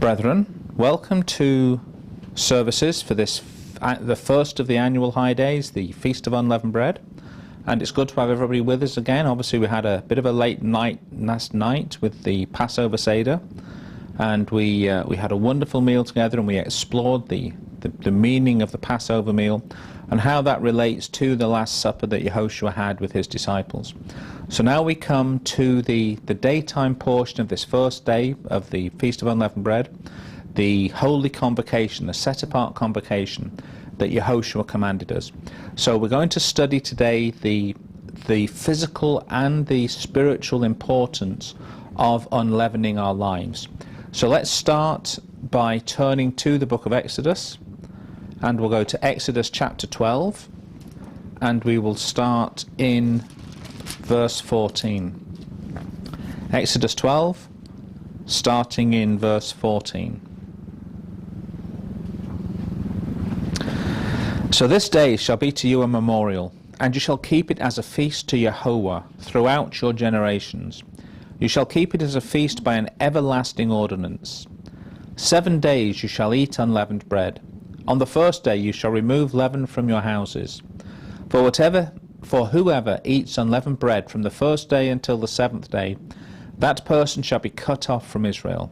Brethren, welcome to services for this, the first of the annual high days, the Feast of Unleavened Bread. And it's good to have everybody with us again. Obviously we had a bit of a late night last night with the Passover Seder, and we had a wonderful meal together, and we explored the meaning of the Passover meal and how that relates to the Last Supper that Yehoshua had with his disciples. So now we come to the daytime portion of this first day of the Feast of Unleavened Bread, the holy convocation, the set-apart convocation that Yehoshua commanded us. So we're going to study today the physical and the spiritual importance of unleavening our lives. So let's start by turning to the book of Exodus, and we'll go to Exodus chapter 12, and we will start in verse 14. Exodus 12, starting in verse 14. So this day shall be to you a memorial, and you shall keep it as a feast to Yahweh throughout your generations. You shall keep it as a feast by an everlasting ordinance. 7 days you shall eat unleavened bread. On the first day you shall remove leaven from your houses. For whoever eats unleavened bread from the first day until the 7th day, that person shall be cut off from Israel.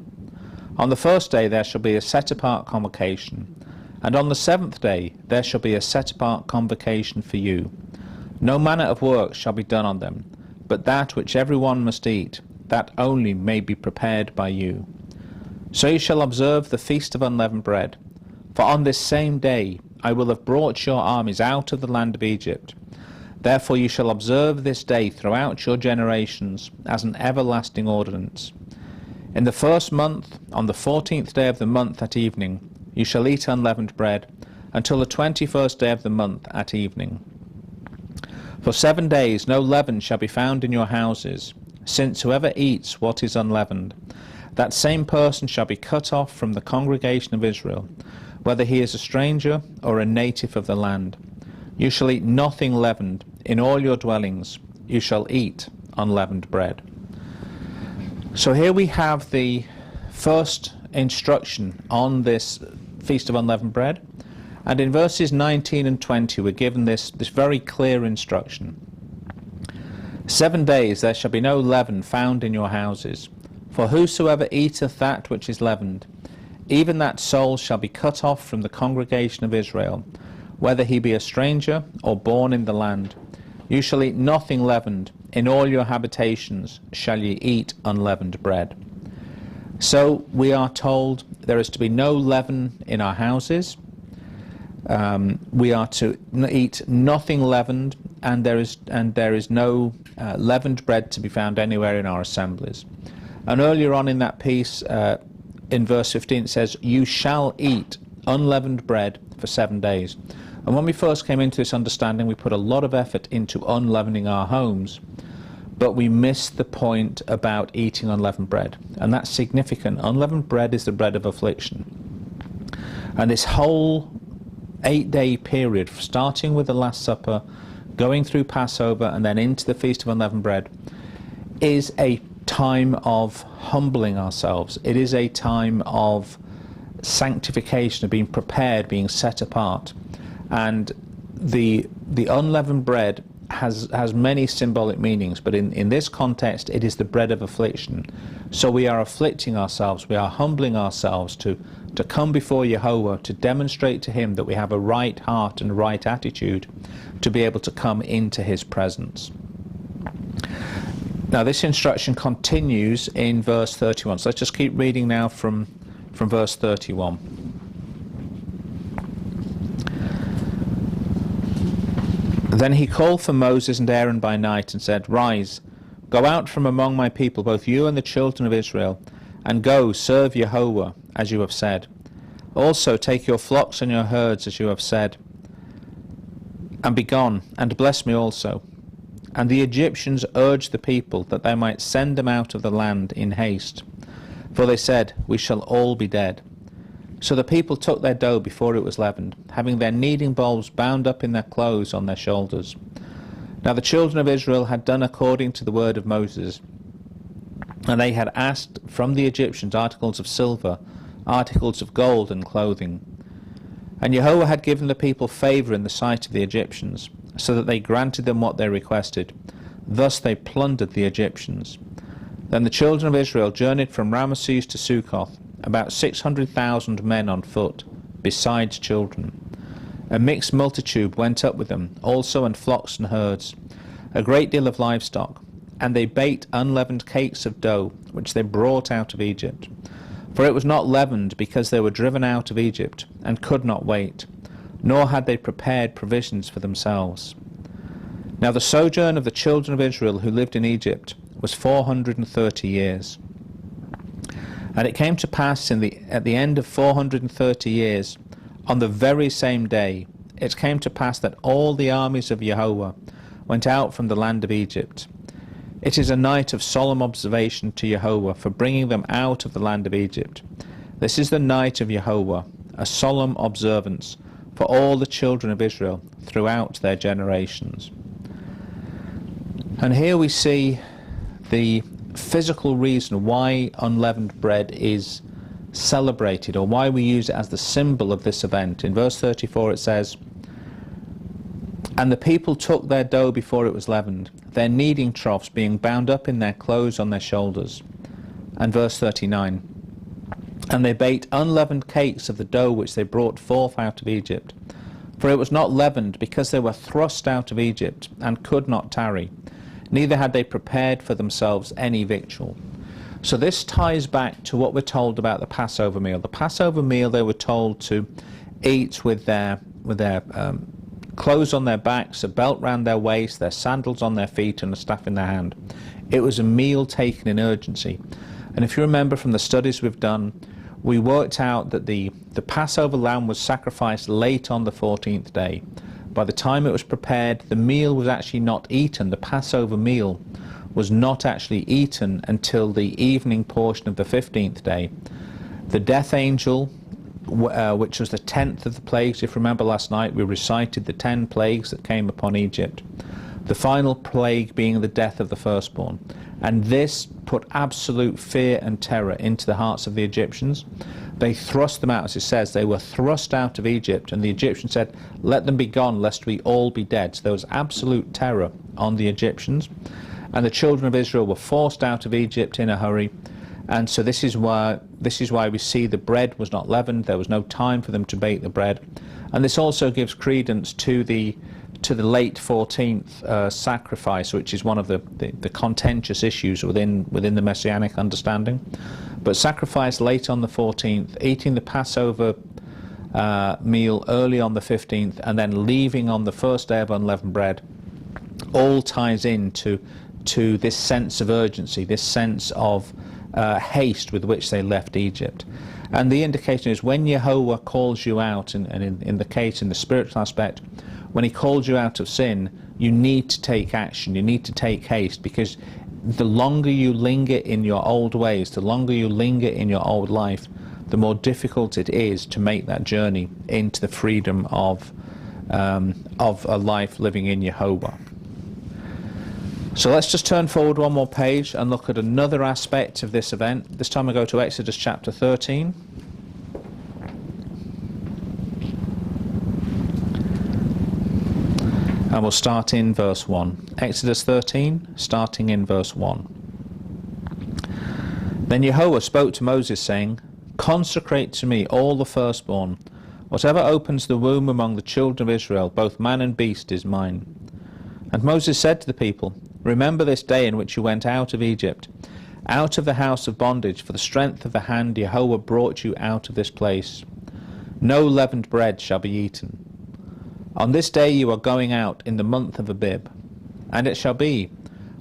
On the first day there shall be a set-apart convocation, and on the 7th day there shall be a set-apart convocation for you. No manner of work shall be done on them, but that which every one must eat, that only may be prepared by you. So you shall observe the Feast of Unleavened Bread. For on this same day I will have brought your armies out of the land of Egypt. Therefore you shall observe this day throughout your generations as an everlasting ordinance. In the first month, on the 14th day of the month at evening, you shall eat unleavened bread, until the 21st day of the month at evening. For 7 days no leaven shall be found in your houses, since whoever eats what is unleavened, that same person shall be cut off from the congregation of Israel, whether he is a stranger or a native of the land. You shall eat nothing leavened. In all your dwellings you shall eat unleavened bread. So here we have the first instruction on this Feast of Unleavened Bread, and in verses 19 and 20 we're given this very clear instruction. 7 days there shall be no leaven found in your houses, for whosoever eateth that which is leavened, even that soul shall be cut off from the congregation of Israel, whether he be a stranger or born in the land. You shall eat nothing leavened. In all your habitations shall ye eat unleavened bread. So we are told there is to be no leaven in our houses. We are to eat nothing leavened, and there is no leavened bread to be found anywhere in our assemblies. And earlier on in that piece, in verse 15, it says, you shall eat unleavened bread for 7 days. And when we first came into this understanding, we put a lot of effort into unleavening our homes, but we missed the point about eating unleavened bread. And that's significant. Unleavened bread is the bread of affliction. And this whole 8-day period, starting with the Last Supper, going through Passover, and then into the Feast of Unleavened Bread, is a time of humbling ourselves. It is a time of sanctification, of being prepared, being set apart. And the unleavened bread has many symbolic meanings, but in this context it is the bread of affliction. So we are afflicting ourselves, we are humbling ourselves to come before Yahweh, to demonstrate to him that we have a right heart and a right attitude to be able to come into his presence. Now this instruction continues in verse 31. So let's just keep reading now from verse 31. Then he called for Moses and Aaron by night and said, Rise, go out from among my people, both you and the children of Israel, and go serve Yahweh, as you have said. Also take your flocks and your herds, as you have said, and be gone, and bless me also. And the Egyptians urged the people that they might send them out of the land in haste. For they said, We shall all be dead. So the people took their dough before it was leavened, having their kneading bowls bound up in their clothes on their shoulders. Now the children of Israel had done according to the word of Moses, and they had asked from the Egyptians articles of silver, articles of gold and clothing. And Jehovah had given the people favour in the sight of the Egyptians, so that they granted them what they requested. Thus they plundered the Egyptians. Then the children of Israel journeyed from Ramesses to Succoth, about 600,000 men on foot, besides children. A mixed multitude went up with them, also and flocks and herds, a great deal of livestock. And they baked unleavened cakes of dough, which they brought out of Egypt. For it was not leavened, because they were driven out of Egypt, and could not wait, nor had they prepared provisions for themselves. Now the sojourn of the children of Israel who lived in Egypt was 430 years. And it came to pass at the end of 430 years, on the very same day, it came to pass that all the armies of Jehovah went out from the land of Egypt. It is a night of solemn observation to Jehovah for bringing them out of the land of Egypt. This is the night of Jehovah, a solemn observance for all the children of Israel throughout their generations. And here we see the physical reason why unleavened bread is celebrated, or why we use it as the symbol of this event. In verse 34 it says, "And the people took their dough before it was leavened, their kneading troughs being bound up in their clothes on their shoulders." And verse 39, "And they baked unleavened cakes of the dough which they brought forth out of Egypt. For it was not leavened, because they were thrust out of Egypt, and could not tarry, neither had they prepared for themselves any victual." So this ties back to what we're told about the Passover meal. The Passover meal, they were told to eat with their clothes on their backs, a belt round their waist, their sandals on their feet, and a staff in their hand. It was a meal taken in urgency. And if you remember from the studies we've done, we worked out that the Passover lamb was sacrificed late on the 14th day. By the time it was prepared, the meal was actually not eaten. The Passover meal was not actually eaten until the evening portion of the 15th day. The death angel, which was the 10th of the plagues, if you remember last night we recited the 10 plagues that came upon Egypt, the final plague being the death of the firstborn. And this put absolute fear and terror into the hearts of the Egyptians. They thrust them out, as it says, they were thrust out of Egypt, and the Egyptians said, "Let them be gone, lest we all be dead." So there was absolute terror on the Egyptians. And the children of Israel were forced out of Egypt in a hurry. And so this is why we see the bread was not leavened. There was no time for them to bake the bread. And this also gives credence to the late 14th sacrifice, which is one of the contentious issues within the Messianic understanding. But sacrifice late on the 14th, eating the Passover meal early on the 15th, and then leaving on the first day of unleavened bread, all ties into this sense of urgency, this sense of haste with which they left Egypt. And the indication is when Jehovah calls you out, and in the case, in the spiritual aspect, when he calls you out of sin, you need to take action, you need to take haste, because the longer you linger in your old ways, the longer you linger in your old life, the more difficult it is to make that journey into the freedom of a life living in Jehovah. So let's just turn forward one more page and look at another aspect of this event. This time I go to Exodus chapter 13. And we'll start in verse 1. Exodus 13, starting in verse 1. Then Jehovah spoke to Moses, saying, "Consecrate to me all the firstborn. Whatever opens the womb among the children of Israel, both man and beast, is mine." And Moses said to the people, "Remember this day in which you went out of Egypt, out of the house of bondage, for the strength of the hand Jehovah brought you out of this place. No leavened bread shall be eaten. On this day you are going out in the month of Abib. And it shall be,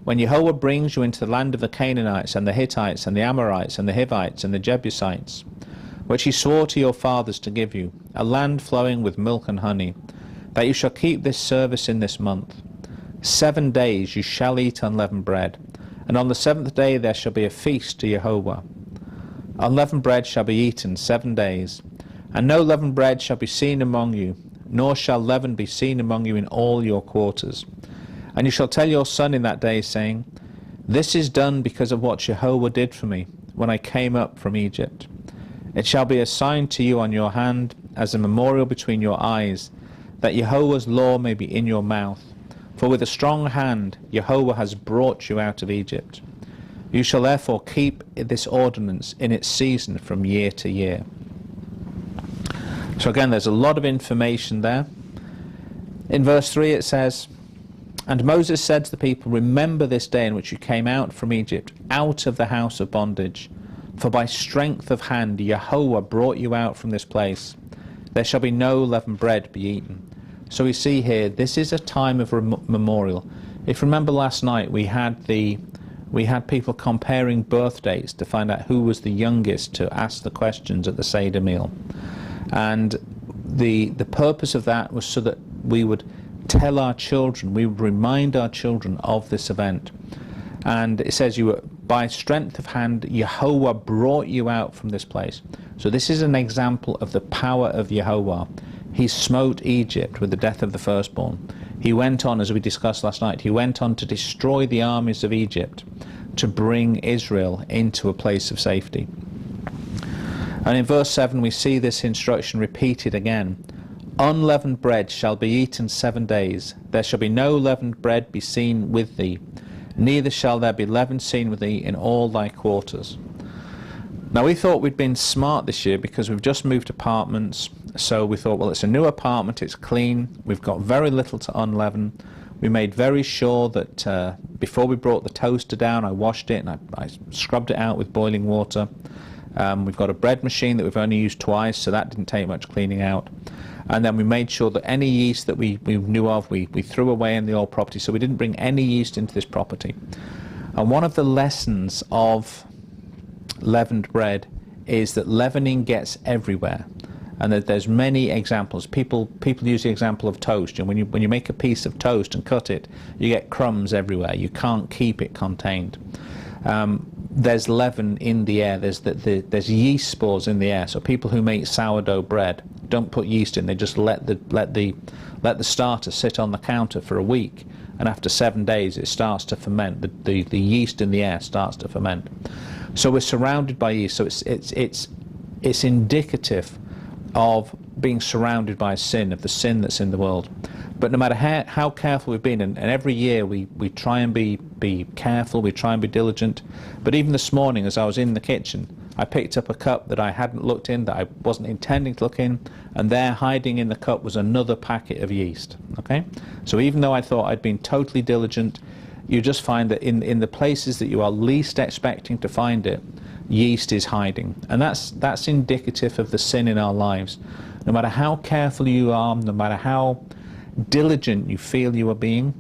when Jehovah brings you into the land of the Canaanites, and the Hittites, and the Amorites, and the Hivites, and the Jebusites, which he swore to your fathers to give you, a land flowing with milk and honey, that you shall keep this service in this month. 7 days you shall eat unleavened bread, and on the 7th day there shall be a feast to Jehovah. Unleavened bread shall be eaten 7 days, and no leavened bread shall be seen among you, nor shall leaven be seen among you in all your quarters. And you shall tell your son in that day, saying, This is done because of what Jehovah did for me when I came up from Egypt. It shall be a sign to you on your hand, as a memorial between your eyes, that Jehovah's law may be in your mouth. For with a strong hand Jehovah has brought you out of Egypt. You shall therefore keep this ordinance in its season from year to year. So again, there's a lot of information there. In verse 3 it says, And Moses said to the people, Remember this day in which you came out from Egypt, out of the house of bondage. For by strength of hand Jehovah brought you out from this place. There shall be no leavened bread be eaten. So we see here, this is a time of memorial. If you remember last night, we had people comparing birth dates to find out who was the youngest to ask the questions at the Seder meal. And the purpose of that was so that we would tell our children, we would remind our children of this event. And it says, by strength of hand, Jehovah brought you out from this place. So this is an example of the power of Jehovah. He smote Egypt with the death of the firstborn. He went on, as we discussed last night, he went on to destroy the armies of Egypt, to bring Israel into a place of safety. And in verse 7 we see this instruction repeated again. Unleavened bread shall be eaten 7 days. There shall be no leavened bread be seen with thee, neither shall there be leaven seen with thee in all thy quarters. Now we thought we'd been smart this year because we've just moved apartments, so we thought, well, it's a new apartment, it's clean, we've got very little to unleaven. We made very sure that before we brought the toaster down, I washed it and I scrubbed it out with boiling water. We've got a bread machine that we've only used twice, so that didn't take much cleaning out. And then we made sure that any yeast that we knew of, we threw away in the old property, so we didn't bring any yeast into this property. And one of the lessons of leavened bread is that leavening gets everywhere, and that there's many examples. People use the example of toast, and when you make a piece of toast and cut it, you get crumbs everywhere. You can't keep it contained. There's leaven in the air. There's yeast spores in the air. So people who make sourdough bread don't put yeast in. They just let the starter sit on the counter for a week, and after 7 days it starts to ferment. The yeast in the air starts to ferment. So we're surrounded by yeast. So it's indicative of being surrounded by sin, of the sin that's in the world. But no matter how careful we've been, and every year we try and be careful, we try and be diligent. But even this morning, as I was in the kitchen, I picked up a cup that I hadn't looked in, that I wasn't intending to look in, and there, hiding in the cup, was another packet of yeast. Okay? So even though I thought I'd been totally diligent, you just find that in the places that you are least expecting to find it, yeast is hiding. And that's indicative of the sin in our lives. No matter how careful you are, no matter how diligent you feel you are being,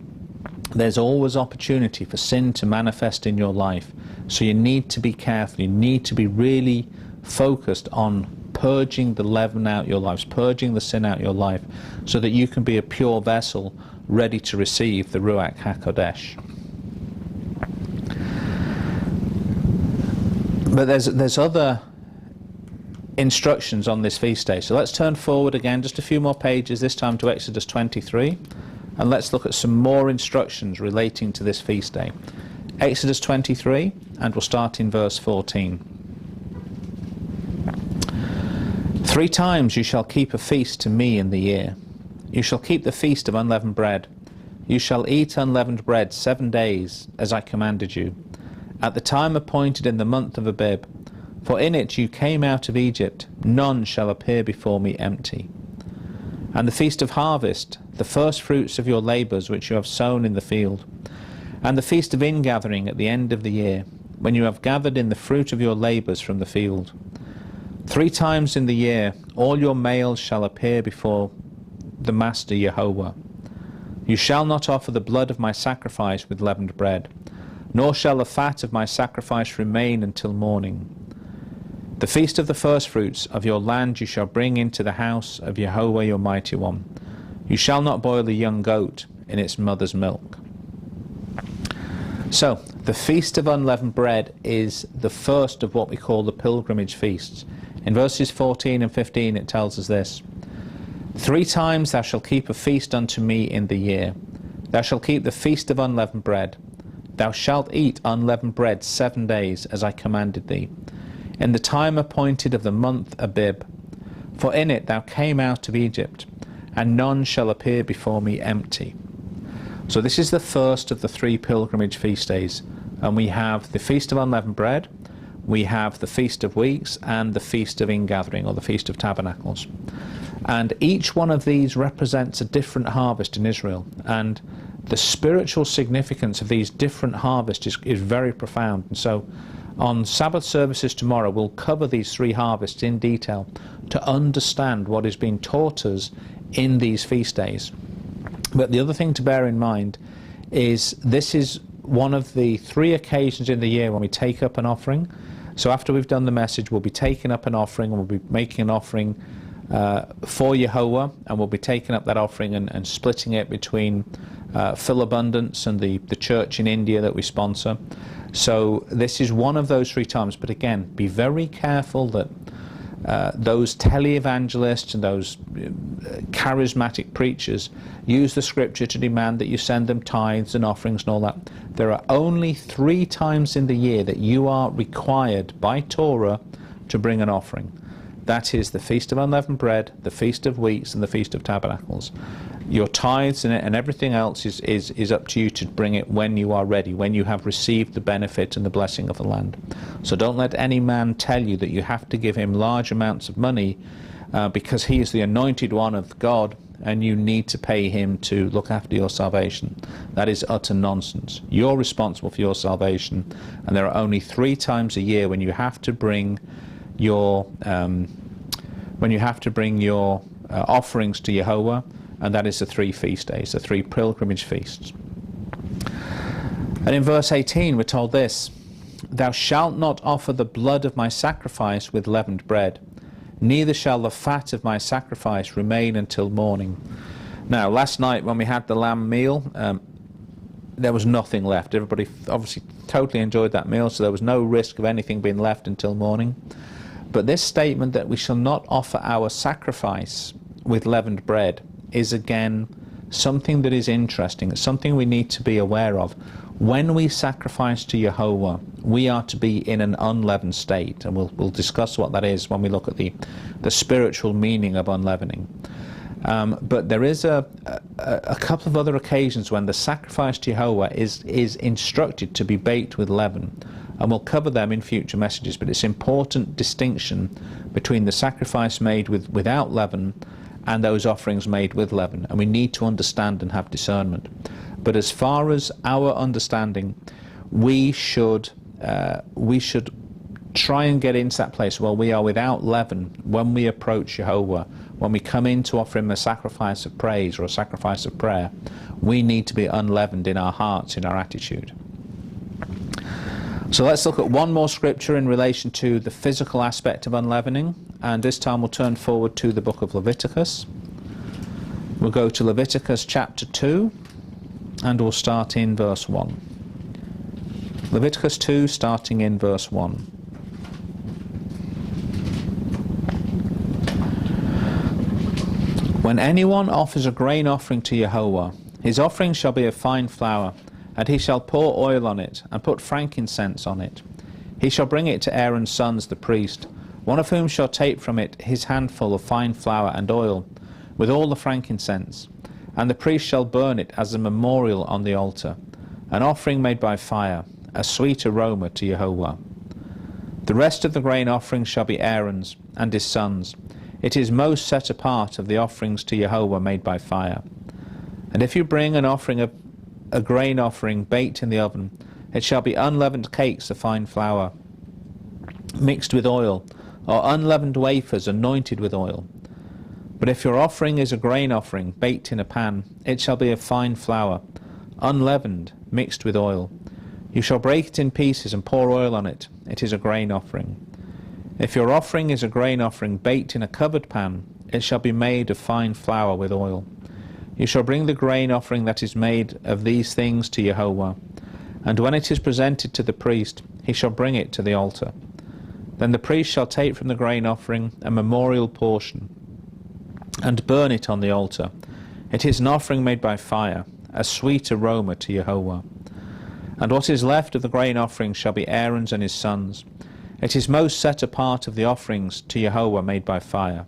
there's always opportunity for sin to manifest in your life. So you need to be careful. You need to be really focused on purging the leaven out your lives, purging the sin out your life, so that you can be a pure vessel ready to receive the Ruach HaKodesh. But there's other instructions on this feast day. So let's turn forward again just a few more pages, this time to Exodus 23, and let's look at some more instructions relating to this feast day. Exodus 23, and we'll start in verse 14. 3 times you shall keep a feast to me in the year. You shall keep the feast of unleavened bread. You shall eat unleavened bread 7 days, as I commanded you, at the time appointed in the month of Abib. For in it you came out of Egypt. None shall appear before me empty. And the feast of harvest, the first fruits of your labours which you have sown in the field. And the feast of ingathering at the end of the year, when you have gathered in the fruit of your labours from the field. 3 times in the year all your males shall appear before the Master Jehovah. You shall not offer the blood of my sacrifice with leavened bread, nor shall the fat of my sacrifice remain until morning. The feast of the firstfruits of your land you shall bring into the house of Jehovah your mighty one. You shall not boil a young goat in its mother's milk. So, the Feast of Unleavened Bread is the first of what we call the pilgrimage feasts. In verses 14 and 15 it tells us this. 3 times thou shalt keep a feast unto me in the year. Thou shalt keep the feast of unleavened bread. Thou shalt eat unleavened bread 7 days, as I commanded thee. in the time appointed of the month Abib. For in it thou came out of Egypt, and none shall appear before me empty. So this is the first of the 3 pilgrimage feast days, and we have the Feast of Unleavened Bread, we have the Feast of Weeks, and the Feast of Ingathering, or the Feast of Tabernacles. And each one of these represents a different harvest in Israel, and the spiritual significance of these different harvests is very profound. And so on Sabbath services tomorrow, we'll cover these 3 harvests in detail to understand what is being taught us in these feast days. But the other thing to bear in mind is this is one of the 3 occasions in the year when we take up an offering. So after we've done the message, we'll be taking up an offering, and we'll be making an offering for Yehovah, and we'll be taking up that offering and splitting it between Phil Abundance and the church in India that we sponsor. So this is one of those 3 times, but again, be very careful that those televangelists and those charismatic preachers use the scripture to demand that you send them tithes and offerings and all that. There are only 3 times in the year that you are required by Torah to bring an offering. That is the Feast of Unleavened Bread, the Feast of Weeks, and the Feast of Tabernacles. Your tithes and everything else is up to you to bring it when you are ready, when you have received the benefit and the blessing of the land. So don't let any man tell you that you have to give him large amounts of money because he is the anointed one of God, and you need to pay him to look after your salvation. That is utter nonsense. You're responsible for your salvation, and there are only 3 times a year when you have to bring your offerings to Yehovah, and that is the 3 feast days, the 3 pilgrimage feasts. And in verse 18 we're told this: Thou shalt not offer the blood of my sacrifice with leavened bread, neither shall the fat of my sacrifice remain until morning. Now, last night when we had the lamb meal, there was nothing left. Everybody obviously totally enjoyed that meal, so there was no risk of anything being left until morning. But this statement that we shall not offer our sacrifice with leavened bread is again something that is interesting. It's something we need to be aware of. When we sacrifice to Yehovah, we are to be in an unleavened state, and we'll discuss what that is when we look at the spiritual meaning of unleavening. But there is a couple of other occasions when the sacrifice to Yehovah is instructed to be baked with leaven, and we'll cover them in future messages. But it's an important distinction between the sacrifice made without leaven and those offerings made with leaven, and we need to understand and have discernment. But as far as our understanding, we should try and get into that place where we are without leaven when we approach Yehovah. When we come in to offer him a sacrifice of praise or a sacrifice of prayer, we need to be unleavened in our hearts, in our attitude. So let's look at one more scripture in relation to the physical aspect of unleavening, and this time we'll turn forward to the book of Leviticus. We'll go to Leviticus chapter 2, and we'll start in verse 1. Leviticus 2, starting in verse 1. When anyone offers a grain offering to Yehovah, his offering shall be of fine flour, and he shall pour oil on it, and put frankincense on it. He shall bring it to Aaron's sons the priest, one of whom shall take from it his handful of fine flour and oil, with all the frankincense, and the priest shall burn it as a memorial on the altar, an offering made by fire, a sweet aroma to Yehovah. The rest of the grain offering shall be Aaron's and his sons. It is most set apart of the offerings to Yehovah made by fire. And if you bring an offering of a grain offering baked in the oven, it shall be unleavened cakes of fine flour, mixed with oil, or unleavened wafers anointed with oil. But if your offering is a grain offering baked in a pan, it shall be of fine flour, unleavened, mixed with oil. You shall break it in pieces and pour oil on it. It is a grain offering. If your offering is a grain offering baked in a covered pan, it shall be made of fine flour with oil. You shall bring the grain offering that is made of these things to Yehovah, and when it is presented to the priest, he shall bring it to the altar. Then the priest shall take from the grain offering a memorial portion, and burn it on the altar. It is an offering made by fire, a sweet aroma to Yehovah. And what is left of the grain offering shall be Aaron's and his sons, It is most set apart of the offerings to Jehovah made by fire.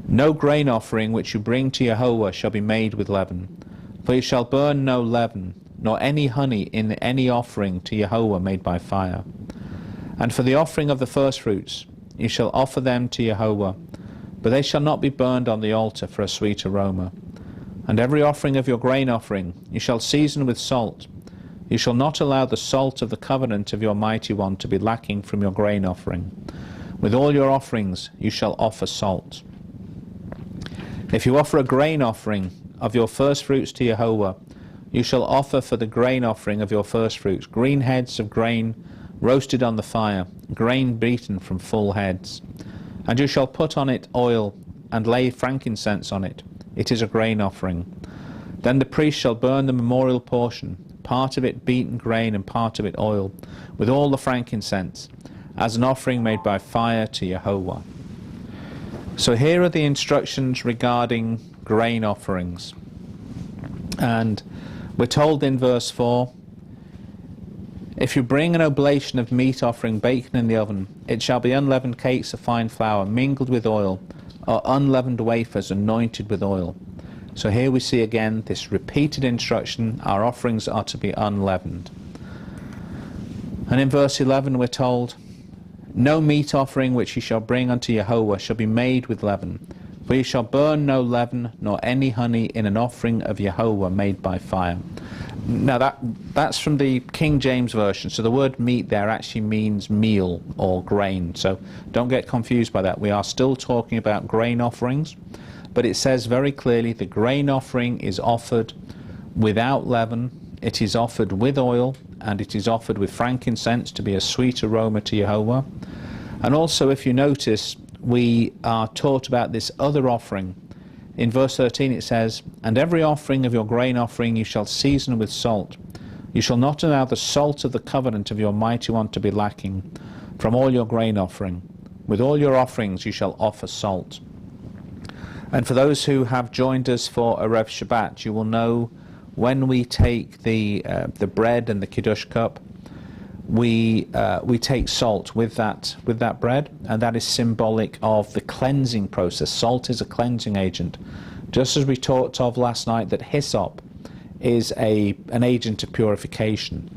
No grain offering which you bring to Jehovah shall be made with leaven, for you shall burn no leaven, nor any honey in any offering to Jehovah made by fire. And for the offering of the firstfruits, you shall offer them to Jehovah, but they shall not be burned on the altar for a sweet aroma. And every offering of your grain offering you shall season with salt. You shall not allow the salt of the covenant of your mighty one to be lacking from your grain offering. With all your offerings you shall offer salt. If you offer a grain offering of your firstfruits to Jehovah, you shall offer for the grain offering of your firstfruits green heads of grain roasted on the fire, grain beaten from full heads. And you shall put on it oil, and lay frankincense on it. It is a grain offering. Then the priest shall burn the memorial portion, part of it beaten grain and part of it oil, with all the frankincense, as an offering made by fire to Jehovah. So here are the instructions regarding grain offerings. And we're told in verse 4, if you bring an oblation of meat offering baked in the oven, it shall be unleavened cakes of fine flour mingled with oil, or unleavened wafers anointed with oil. So here we see again this repeated instruction, our offerings are to be unleavened. And in verse 11 we're told, no meat offering which ye shall bring unto Jehovah shall be made with leaven, for ye shall burn no leaven, nor any honey in an offering of Jehovah made by fire. Now that's from the King James Version, so the word meat there actually means meal or grain, so don't get confused by that. We are still talking about grain offerings, but it says very clearly the grain offering is offered without leaven, it is offered with oil, and it is offered with frankincense to be a sweet aroma to Jehovah. And also, if you notice, we are taught about this other offering. In verse 13 it says, and every offering of your grain offering you shall season with salt. You shall not allow the salt of the covenant of your mighty one to be lacking from all your grain offering. With all your offerings you shall offer salt. And for those who have joined us for Erev Shabbat, you will know when we take the bread and the Kiddush cup, we take salt with that bread, and that is symbolic of the cleansing process. Salt is a cleansing agent, just as we talked of last night that hyssop is an agent of purification,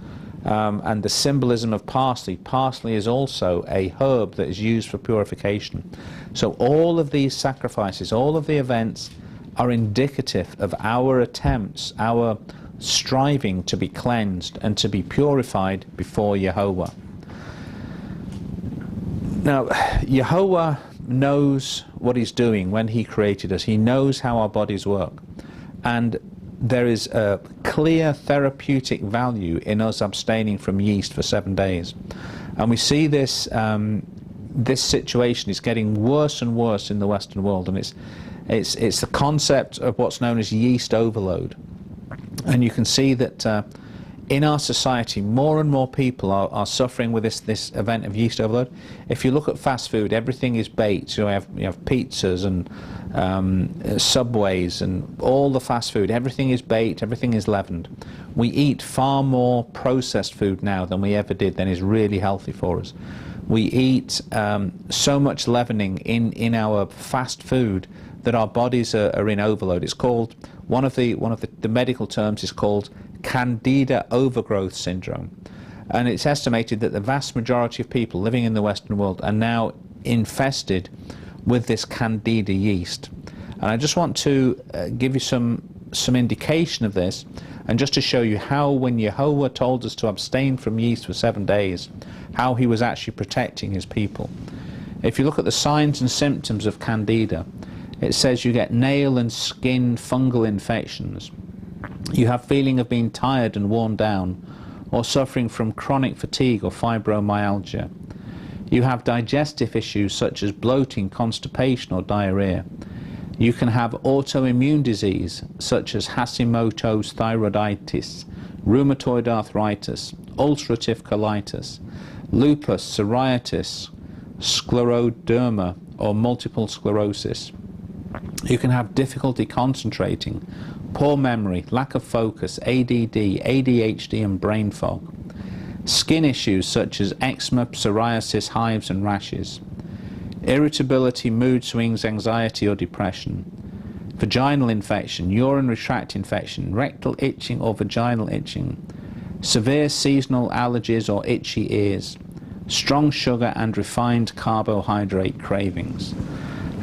and the symbolism of parsley. Parsley is also a herb that is used for purification. So all of these sacrifices, all of the events, are indicative of our attempts, our striving to be cleansed and to be purified before Jehovah. Now, Jehovah knows what he's doing when he created us. He knows how our bodies work. And there is a clear therapeutic value in us abstaining from yeast for 7 days. And we see this, this situation is getting worse and worse in the Western world. And it's the concept of what's known as yeast overload. And you can see that in our society, more and more people are suffering with this event of yeast overload. If you look at fast food, everything is baked. You have pizzas and Subways and all the fast food. Everything is baked, everything is leavened. We eat far more processed food now than we ever did, than is really healthy for us. We eat so much leavening in our fast food that our bodies are in overload. It's called, one of the medical terms is called Candida overgrowth syndrome. And it's estimated that the vast majority of people living in the Western world are now infested with this Candida yeast. And I just want to give you some indication of this, and just to show you how, when Jehovah told us to abstain from yeast for 7 days, how he was actually protecting his people. If you look at the signs and symptoms of Candida, it says you get nail and skin fungal infections. You have feeling of being tired and worn down, or suffering from chronic fatigue or fibromyalgia. You have digestive issues such as bloating, constipation or diarrhea. You can have autoimmune disease such as Hashimoto's thyroiditis, rheumatoid arthritis, ulcerative colitis, lupus, psoriasis, scleroderma or multiple sclerosis. You can have difficulty concentrating, poor memory, lack of focus, ADD, ADHD and brain fog. skin issues such as eczema, psoriasis, hives and rashes, irritability, mood swings, anxiety or depression, vaginal infection, urinary tract infection, rectal itching or vaginal itching, severe seasonal allergies or itchy ears, strong sugar and refined carbohydrate cravings.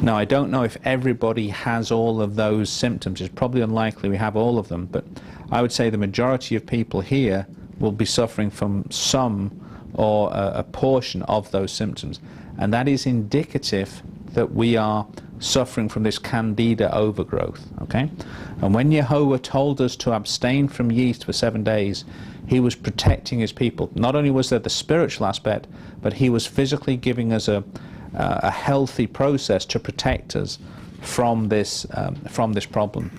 Now, I don't know if everybody has all of those symptoms. It's probably unlikely we have all of them, but I would say the majority of people here will be suffering from some or a portion of those symptoms. And that is indicative that we are suffering from this candida overgrowth, okay? And when Yehovah told us to abstain from yeast for 7 days, he was protecting his people. Not only was there the spiritual aspect, but he was physically giving us a healthy process to protect us from this problem.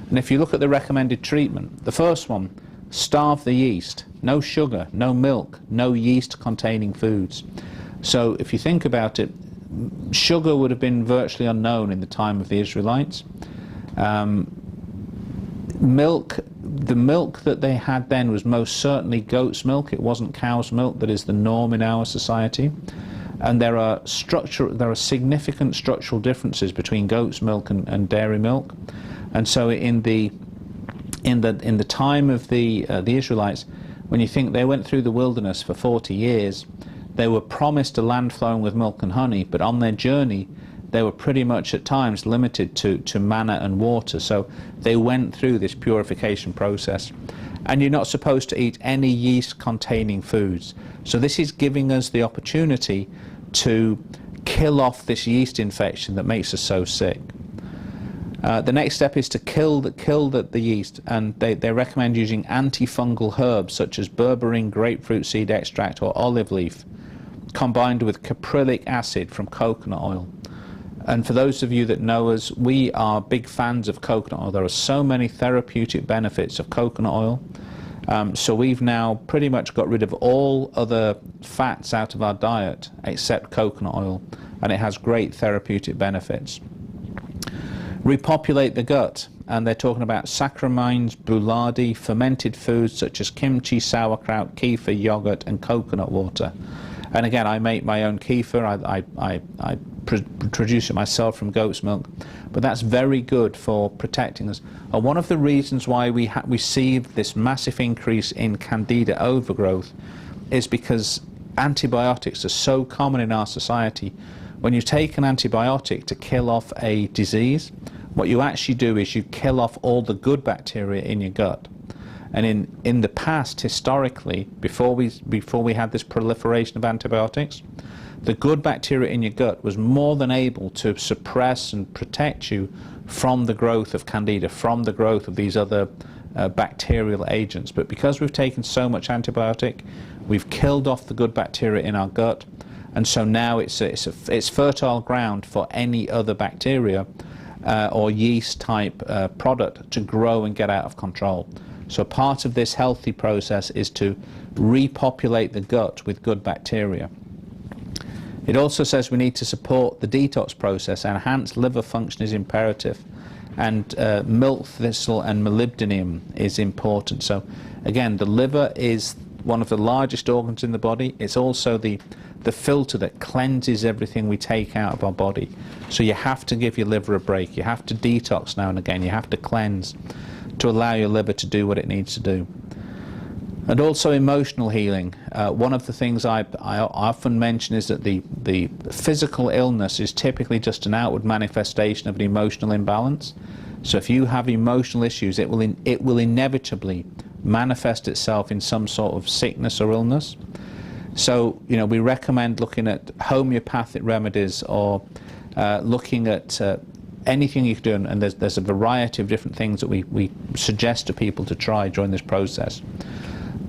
And if you look at the recommended treatment, the first one, starve the yeast. No sugar, no milk, no yeast-containing foods. So if you think about it, sugar would have been virtually unknown in the time of the Israelites. Milk, the milk that they had then was most certainly goat's milk. It wasn't cow's milk that is the norm in our society. And there are significant structural differences between goat's milk and dairy milk. And so in the time of the Israelites, when you think they went through the wilderness for 40 years, they were promised a land flowing with milk and honey, but on their journey they were pretty much at times limited to manna and water. So they went through this purification process. And you're not supposed to eat any yeast-containing foods. So this is giving us the opportunity to kill off this yeast infection that makes us so sick. The next step is to kill the yeast, and they recommend using antifungal herbs such as berberine, grapefruit seed extract or olive leaf, combined with caprylic acid from coconut oil. And for those of you that know us, we are big fans of coconut oil. There are so many therapeutic benefits of coconut oil. So we've now pretty much got rid of all other fats out of our diet except coconut oil, and it has great therapeutic benefits. Repopulate the gut, and they're talking about saccharomyces, boulardii, fermented foods such as kimchi, sauerkraut, kefir, yogurt and coconut water. And again, I make my own kefir. I produce it myself from goat's milk, but that's very good for protecting us. And one of the reasons why we see this massive increase in candida overgrowth is because antibiotics are so common in our society. When you take an antibiotic to kill off a disease, what you actually do is you kill off all the good bacteria in your gut. And in the past, historically, before we had this proliferation of antibiotics, the good bacteria in your gut was more than able to suppress and protect you from the growth of candida, from the growth of these other bacterial agents. But because we've taken so much antibiotic, we've killed off the good bacteria in our gut, and so now it's fertile ground for any other bacteria or yeast type product to grow and get out of control. So part of this healthy process is to repopulate the gut with good bacteria. It also says we need to support the detox process. Enhanced liver function is imperative, and milk thistle and molybdenum is important. So again, the liver is one of the largest organs in the body. It's also the filter that cleanses everything we take out of our body. So you have to give your liver a break. You have to detox now and again. You have to cleanse to allow your liver to do what it needs to do. And also emotional healing. One of the things I often mention is that the physical illness is typically just an outward manifestation of an emotional imbalance. So if you have emotional issues, it will inevitably manifest itself in some sort of sickness or illness. So, you know, we recommend looking at homeopathic remedies or looking at anything you can do, and there's a variety of different things that we suggest to people to try during this process.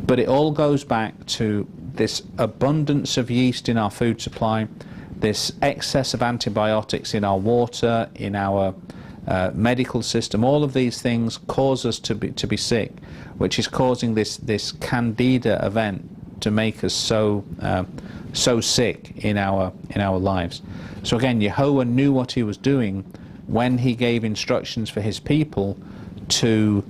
But it all goes back to this abundance of yeast in our food supply, this excess of antibiotics in our water, in our medical system. All of these things cause us to be sick, which is causing this candida event to make us so sick in our lives. So again, Yehovah knew what he was doing when he gave instructions for his people to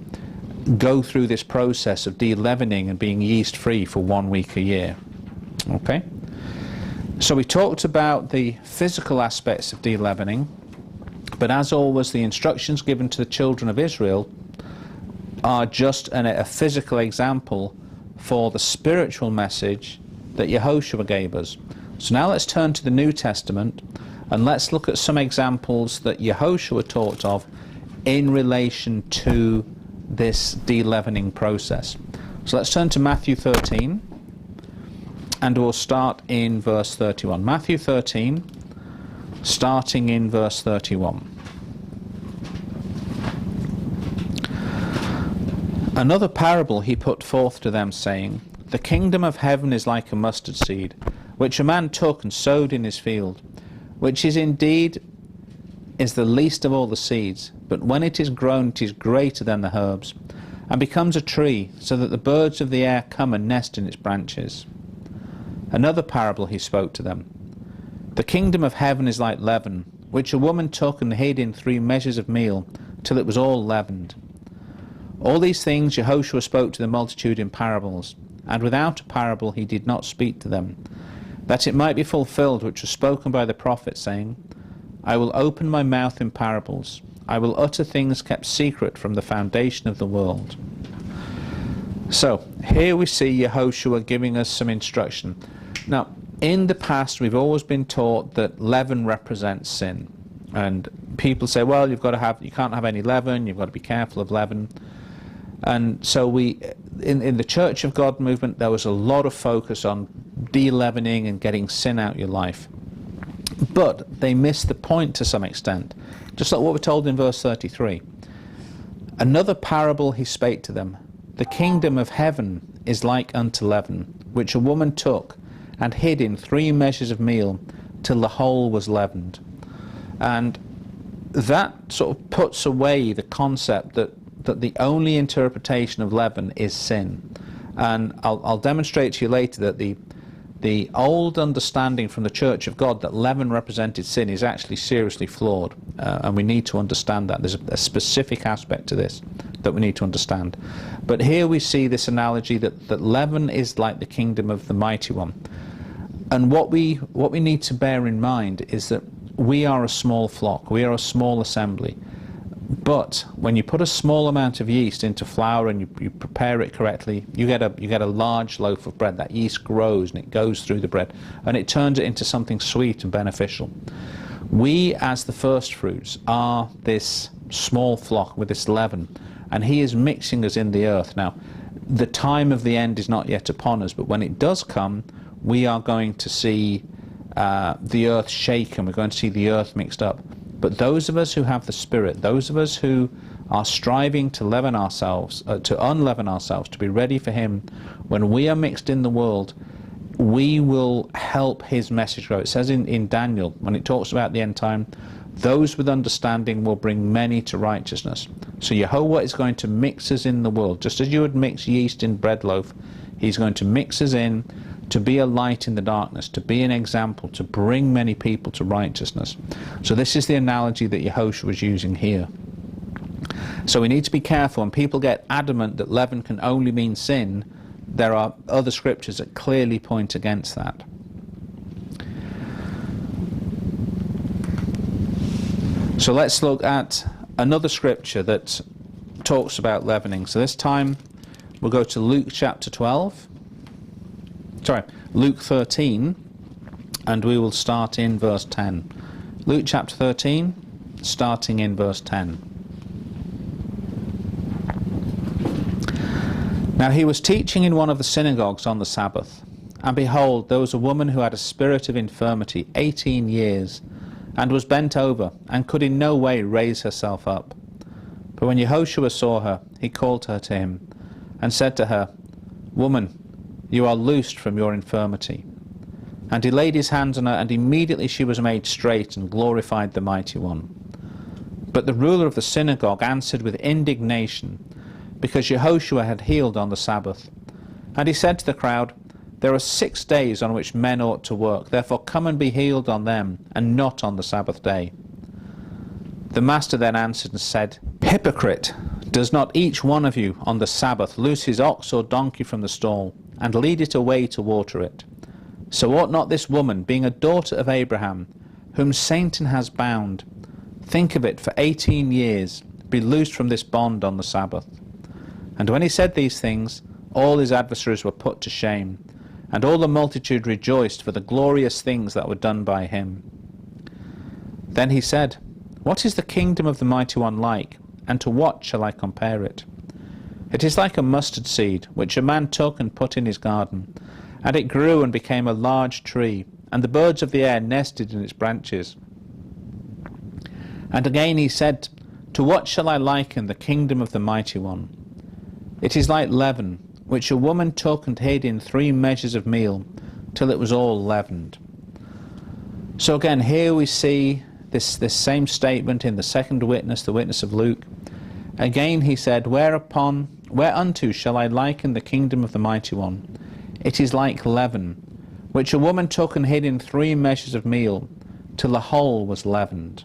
go through this process of de-leavening and being yeast free for 1 week a year. Okay? So we talked about the physical aspects of de-leavening, but as always, the instructions given to the children of Israel are just a physical example for the spiritual message that Yehoshua gave us. So now let's turn to the New Testament and let's look at some examples that Yehoshua taught of in relation to this de-leavening process. So let's turn to Matthew 13 and we'll start in verse 31. Matthew 13, starting in verse 31. Another parable he put forth to them, saying, The kingdom of heaven is like a mustard seed, which a man took and sowed in his field, which is indeed the least of all the seeds, but when it is grown it is greater than the herbs, and becomes a tree, so that the birds of the air come and nest in its branches. Another parable he spoke to them. The kingdom of heaven is like leaven, which a woman took and hid in 3 measures of meal, till it was all leavened. All these things Yehoshua spoke to the multitude in parables, and without a parable he did not speak to them, that it might be fulfilled which was spoken by the prophet, saying, I will open my mouth in parables, I will utter things kept secret from the foundation of the world. So, here we see Yehoshua giving us some instruction. Now, in the past we've always been taught that leaven represents sin. And people say, well, you can't have any leaven, you've got to be careful of leaven. And so in the Church of God movement, there was a lot of focus on de-leavening and getting sin out of your life. But they missed the point to some extent. Just like what we're told in verse 33. Another parable he spake to them. The kingdom of heaven is like unto leaven, which a woman took and hid in 3 measures of meal, till the whole was leavened. And that sort of puts away the concept that the only interpretation of leaven is sin. And I'll demonstrate to you later that the old understanding from the Church of God that leaven represented sin is actually seriously flawed, and we need to understand that. There's a specific aspect to this that we need to understand. But here we see this analogy that leaven is like the kingdom of the mighty one. And what we need to bear in mind is that we are a small flock, we are a small assembly. But when you put a small amount of yeast into flour and you prepare it correctly, you get a large loaf of bread. That yeast grows and it goes through the bread and it turns it into something sweet and beneficial. We, as the first fruits, are this small flock with this leaven, and he is mixing us in the earth. Now, the time of the end is not yet upon us, but when it does come, we are going to see the earth shaken. We're going to see the earth mixed up. But those of us who have the Spirit, those of us who are striving to leaven ourselves, to unleaven ourselves, to be ready for him, when we are mixed in the world, we will help his message grow. It says in Daniel, when it talks about the end time, those with understanding will bring many to righteousness. So Yehovah is going to mix us in the world. Just as you would mix yeast in bread loaf, he's going to mix us in to be a light in the darkness, to be an example, to bring many people to righteousness. So this is the analogy that Yehoshua was using here. So we need to be careful. When people get adamant that leaven can only mean sin, there are other scriptures that clearly point against that. So let's look at another scripture that talks about leavening. So this time we'll go to Luke chapter 13, and we will start in verse 10. Luke chapter 13, starting in verse 10. Now he was teaching in one of the synagogues on the Sabbath, and behold, there was a woman who had a spirit of infirmity 18 years, and was bent over, and could in no way raise herself up. But when Yehoshua saw her, he called her to him, and said to her, Woman, you are loosed from your infirmity. And he laid his hands on her, and immediately she was made straight, and glorified the Mighty One. But the ruler of the synagogue answered with indignation, because Yehoshua had healed on the Sabbath. And he said to the crowd, There are 6 days on which men ought to work, therefore come and be healed on them, and not on the Sabbath day. The master then answered and said, Hypocrite, Does not each one of you on the Sabbath loose his ox or donkey from the stall, and lead it away to water it? So ought not this woman, being a daughter of Abraham, whom Satan has bound, think of it, for 18 years, be loosed from this bond on the Sabbath? And when he said these things, all his adversaries were put to shame, and all the multitude rejoiced for the glorious things that were done by him. Then he said, What is the kingdom of the Mighty One like, and to what shall I compare it? It is like a mustard seed, which a man took and put in his garden, and it grew and became a large tree, and the birds of the air nested in its branches. And again he said, To what shall I liken the kingdom of the Mighty One? It is like leaven, which a woman took and hid in 3 measures of meal, till it was all leavened. So again, here we see this same statement in the second witness, the witness of Luke. Again he said, Whereunto shall I liken the kingdom of the Mighty One? It is like leaven, which a woman took and hid in 3 measures of meal, till the whole was leavened.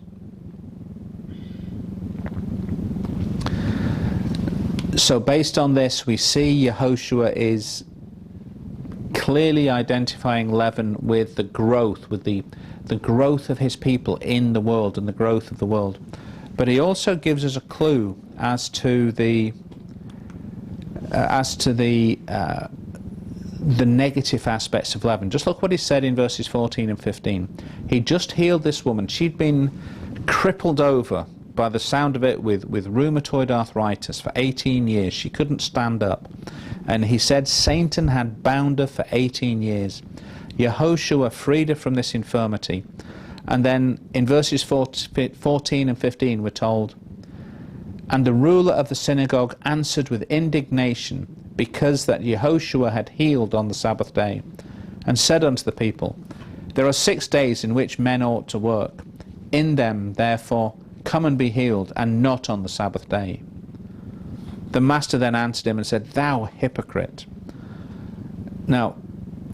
So based on this, we see Yehoshua is clearly identifying leaven with the growth, with the growth of his people in the world and the growth of the world. But he also gives us a clue as to the negative aspects of leaven. Just look what he said in verses 14 and 15. He just healed this woman. She'd been crippled over, by the sound of it, with rheumatoid arthritis for 18 years. She couldn't stand up. And he said Satan had bound her for 18 years. Yehoshua freed her from this infirmity. And then in verses 14 and 15 we're told, And the ruler of the synagogue answered with indignation, because that Yehoshua had healed on the Sabbath day, and said unto the people, There are 6 days in which men ought to work. In them, therefore, come and be healed, and not on the Sabbath day. The master then answered him and said, Thou hypocrite. Now,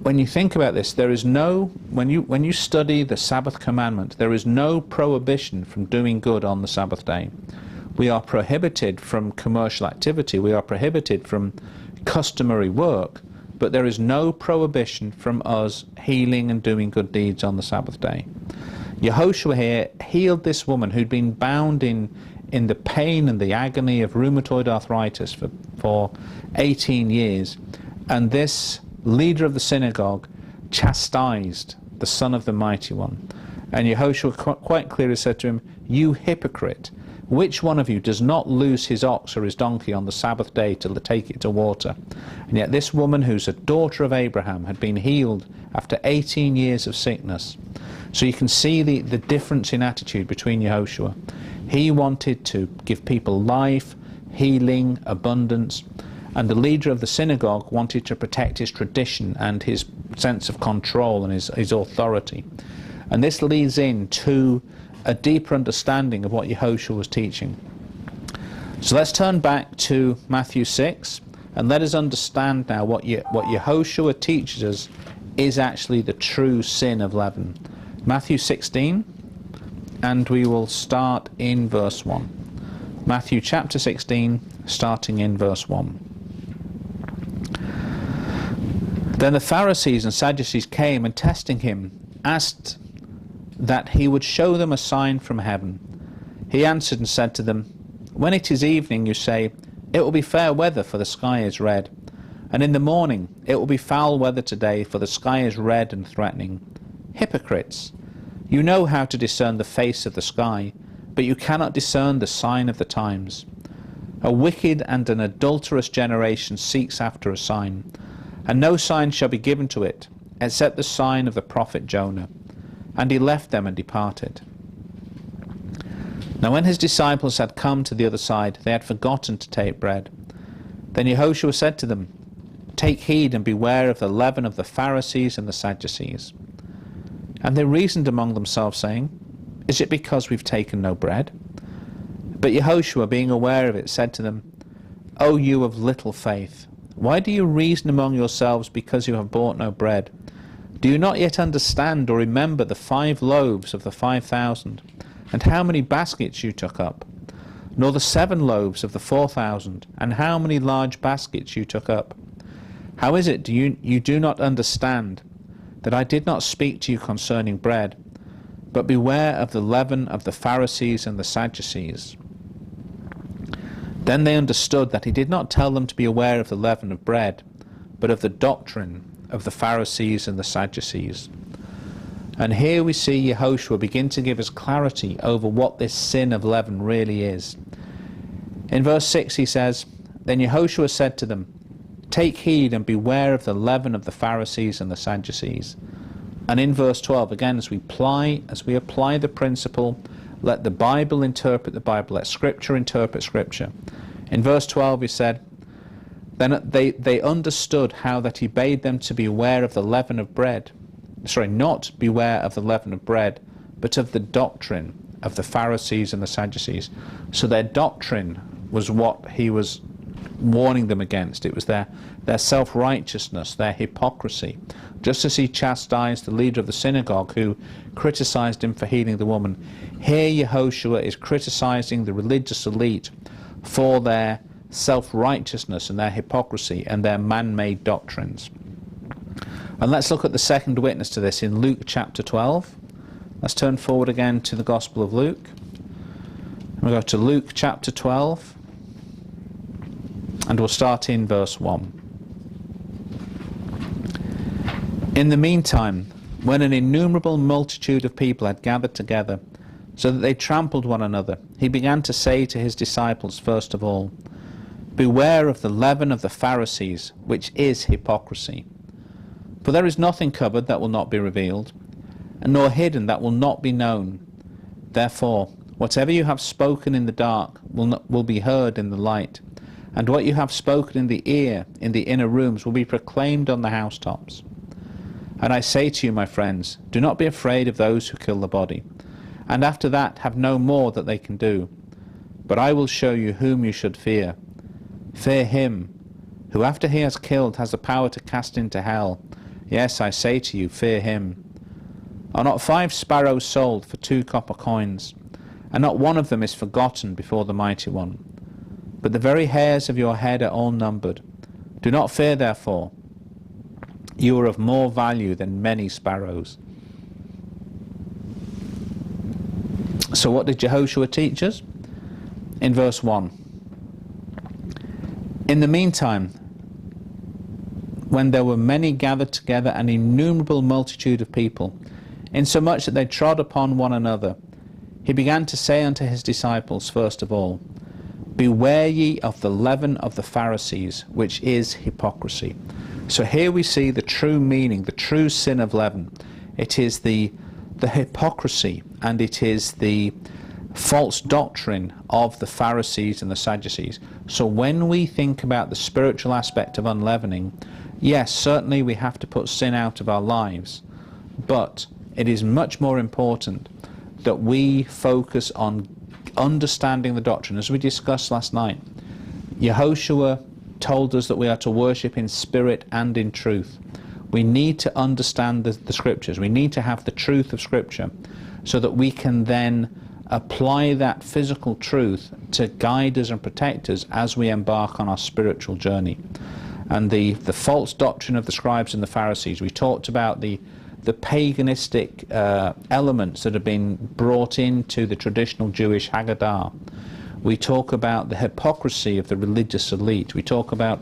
when you think about this, there is no, when you study the Sabbath commandment, there is no prohibition from doing good on the Sabbath day. We are prohibited from commercial activity, we are prohibited from customary work, but there is no prohibition from us healing and doing good deeds on the Sabbath day. Yehoshua here healed this woman who'd been bound in the pain and the agony of rheumatoid arthritis for 18 years, and this leader of the synagogue chastised the Son of the Mighty One. And Yehoshua quite clearly said to him, You hypocrite, which one of you does not loose his ox or his donkey on the Sabbath day to take it to water? And yet this woman, who's a daughter of Abraham, had been healed after 18 years of sickness. So you can see the difference in attitude between Yehoshua. He wanted to give people life, healing, abundance, and the leader of the synagogue wanted to protect his tradition and his sense of control and his authority. And this leads into a deeper understanding of what Yehoshua was teaching. So let's turn back to Matthew 6 and let us understand now what Yehoshua teaches us is actually the true sin of leaven. Matthew 16, and we will start in verse 1. Matthew chapter 16, starting in verse 1. Then the Pharisees and Sadducees came, and testing him, asked that he would show them a sign from heaven. He answered and said to them, When it is evening, you say, It will be fair weather, for the sky is red. And in the morning, it will be foul weather today, for the sky is red and threatening. Hypocrites! You know how to discern the face of the sky, but you cannot discern the sign of the times. A wicked and an adulterous generation seeks after a sign, and no sign shall be given to it, except the sign of the prophet Jonah. And he left them and departed. Now when his disciples had come to the other side, they had forgotten to take bread. Then Yehoshua said to them, Take heed and beware of the leaven of the Pharisees and the Sadducees. And they reasoned among themselves, saying, Is it because we've taken no bread? But Yehoshua, being aware of it, said to them, O you of little faith, why do you reason among yourselves because you have bought no bread? Do you not yet understand or remember the 5 loaves of the 5,000, and how many baskets you took up? nor the 7 loaves of the 4,000, and how many large baskets you took up? How is it you do not understand that I did not speak to you concerning bread? But beware of the leaven of the Pharisees and the Sadducees. Then they understood that he did not tell them to be aware of the leaven of bread, but of the doctrine of the Pharisees and the Sadducees. And here we see Yehoshua begin to give us clarity over what this sin of leaven really is. In verse 6 he says, Then Yehoshua said to them, Take heed and beware of the leaven of the Pharisees and the Sadducees. And in verse 12, again, as we apply the principle, let the Bible interpret the Bible, let Scripture interpret Scripture. In verse 12 he said, Then they understood how that he bade them to beware of the leaven of bread. Sorry, not beware of the leaven of bread, but of the doctrine of the Pharisees and the Sadducees. So their doctrine was what he was warning them against. It was their self-righteousness, their hypocrisy. Just as he chastised the leader of the synagogue who criticized him for healing the woman, here Yehoshua is criticizing the religious elite for their self-righteousness and their hypocrisy and their man-made doctrines. And let's look at the second witness to this in Luke chapter 12. Let's turn forward again to the Gospel of Luke. We'll go to Luke chapter 12. And we'll start in verse 1. In the meantime, when an innumerable multitude of people had gathered together, so that they trampled one another, he began to say to his disciples, first of all, Beware of the leaven of the Pharisees, which is hypocrisy. For there is nothing covered that will not be revealed, and nor hidden that will not be known. Therefore, whatever you have spoken in the dark will be heard in the light, and what you have spoken in the ear in the inner rooms will be proclaimed on the housetops. And I say to you, my friends, do not be afraid of those who kill the body, and after that have no more that they can do. But I will show you whom you should fear. Fear him, who after he has killed has the power to cast into hell. Yes, I say to you, fear him. Are not 5 sparrows sold for 2 copper coins, and not one of them is forgotten before the Mighty One? But the very hairs of your head are all numbered. Do not fear, therefore. You are of more value than many sparrows. So what did Jehoshua teach us? In verse 1. In the meantime, when there were many gathered together, an innumerable multitude of people, insomuch that they trod upon one another, he began to say unto his disciples, first of all, Beware ye of the leaven of the Pharisees, which is hypocrisy. So here we see the true meaning, the true sin of leaven. It is the hypocrisy, and it is the false doctrine of the Pharisees and the Sadducees. So when we think about the spiritual aspect of unleavening, yes, certainly we have to put sin out of our lives, but it is much more important that we focus on understanding the doctrine. As we discussed last night, Yehoshua told us that we are to worship in spirit and in truth. We need to understand the scriptures. We need to have the truth of Scripture so that we can then apply that physical truth to guide us and protect us as we embark on our spiritual journey. And the false doctrine of the scribes and the Pharisees, we talked about the paganistic elements that have been brought into the traditional Jewish Haggadah. We talk about the hypocrisy of the religious elite. We talk about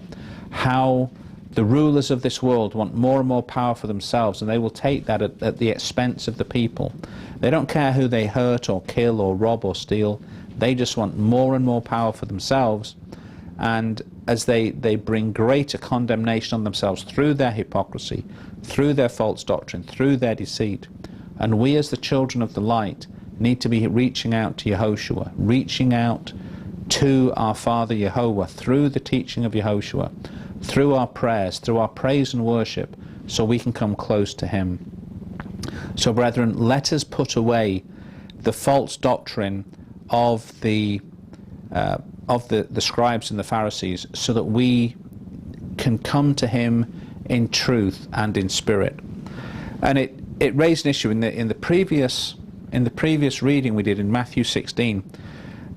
how the rulers of this world want more and more power for themselves, and they will take that at the expense of the people. They don't care who they hurt or kill or rob or steal. They just want more and more power for themselves, and as they bring greater condemnation on themselves through their hypocrisy, through their false doctrine, through their deceit. And we as the children of the light need to be reaching out to Yehoshua, reaching out to our Father Yehovah through the teaching of Yehoshua, through our prayers, through our praise and worship, so we can come close to him. So brethren, let us put away the false doctrine of the scribes and the Pharisees, so that we can come to him in truth and in spirit. And it raised an issue in the previous reading we did in Matthew 16.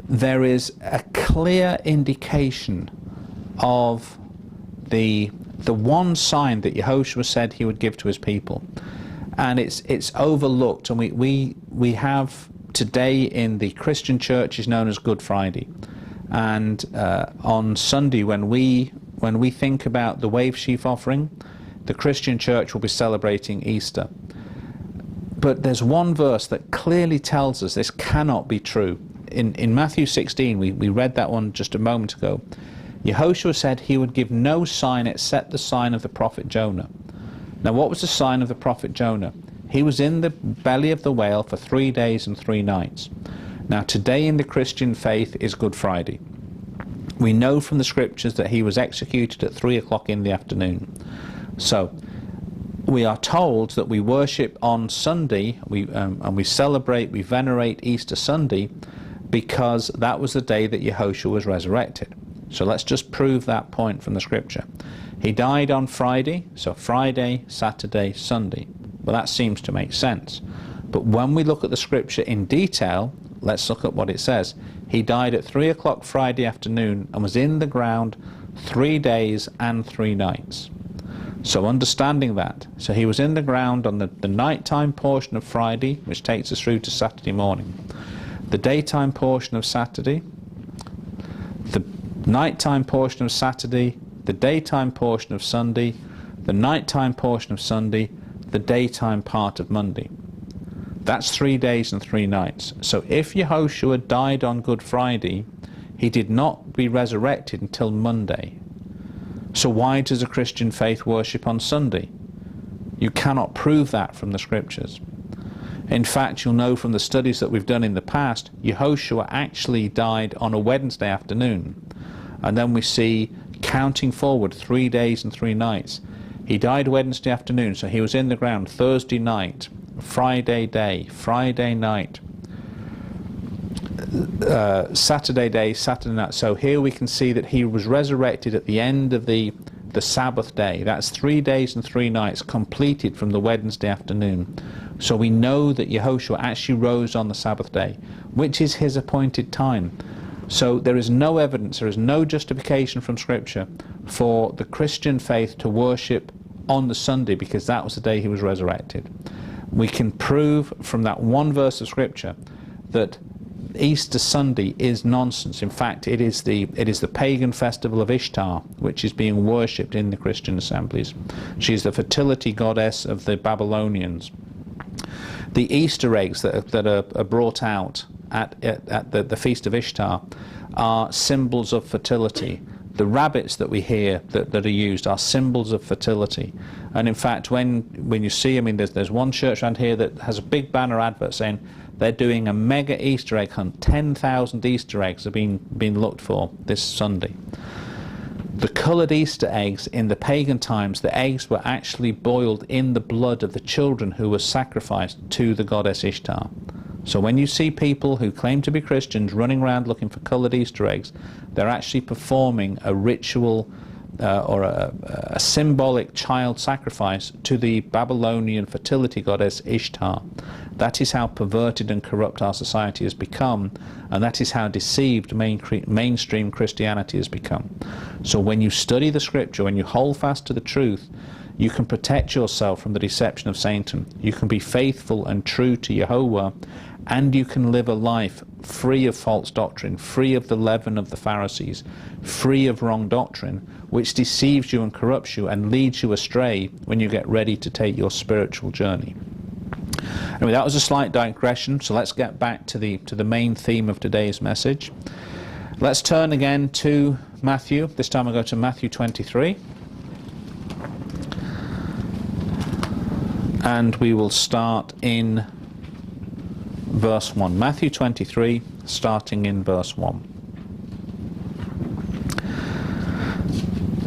there is a clear indication of the one sign that Yehoshua said he would give to his people, and it's overlooked. And we have today in the Christian church is known as Good Friday, and on Sunday when we think about the wave sheaf offering, the Christian church will be celebrating Easter. But there's one verse that clearly tells us this cannot be true. In Matthew 16, we read that one just a moment ago. Yehoshua said he would give no sign except the sign of the prophet Jonah. Now, what was the sign of the prophet Jonah? He was in the belly of the whale for 3 days and 3 nights. Now, today in the Christian faith is Good Friday. We know from the scriptures that he was executed at 3 o'clock in the afternoon. So, we are told that we worship on Sunday, and we celebrate, we venerate Easter Sunday, because that was the day that Yehoshua was resurrected. So let's just prove that point from the scripture. He died on Friday, so Friday, Saturday, Sunday. Well, that seems to make sense. But when we look at the scripture in detail, let's look at what it says. He died at 3 o'clock Friday afternoon and was in the ground 3 days and 3 nights. So understanding that, so he was in the ground on the nighttime portion of Friday, which takes us through to Saturday morning. The daytime portion of Saturday, the nighttime portion of Saturday, the daytime portion of Sunday, the nighttime portion of Sunday, the daytime part of Monday. That's 3 days and 3 nights. So if Yehoshua died on Good Friday, he did not be resurrected until Monday. So why does the Christian faith worship on Sunday? You cannot prove that from the scriptures. In fact, you'll know from the studies that we've done in the past, Yehoshua actually died on a Wednesday afternoon. And then we see, counting forward 3 days and 3 nights, he died Wednesday afternoon, so he was in the ground Thursday night, Friday day, Friday night, Saturday day, Saturday night. So here we can see that he was resurrected at the end of the Sabbath day. That's 3 days and 3 nights completed from the Wednesday afternoon. So we know that Yehoshua actually rose on the Sabbath day, which is his appointed time. So there is no evidence, there is no justification from Scripture for the Christian faith to worship on the Sunday, because that was the day he was resurrected. We can prove from that one verse of Scripture that Easter Sunday is nonsense. In fact, it is the pagan festival of Ishtar, which is being worshipped in the Christian assemblies. She is the fertility goddess of the Babylonians. The Easter eggs that are brought out at the Feast of Ishtar are symbols of fertility. The rabbits that we hear that are used are symbols of fertility. And in fact, when you see, I mean, there's one church around here that has a big banner advert saying they're doing a mega Easter egg hunt. 10,000 Easter eggs are being looked for this Sunday. The coloured Easter eggs in the pagan times, the eggs were actually boiled in the blood of the children who were sacrificed to the goddess Ishtar. So when you see people who claim to be Christians running around looking for coloured Easter eggs, they're actually performing a ritual or a symbolic child sacrifice to the Babylonian fertility goddess Ishtar. That is how perverted and corrupt our society has become, and that is how deceived mainstream Christianity has become. So when you study the scripture, when you hold fast to the truth, you can protect yourself from the deception of Satan. You can be faithful and true to Jehovah, and you can live a life free of false doctrine, free of the leaven of the Pharisees, free of wrong doctrine, which deceives you and corrupts you and leads you astray when you get ready to take your spiritual journey. Anyway, that was a slight digression, so let's get back to the main theme of today's message. Let's turn again to Matthew. This time I'll go to Matthew 23. And we will start in verse 1. Matthew 23, starting in verse 1.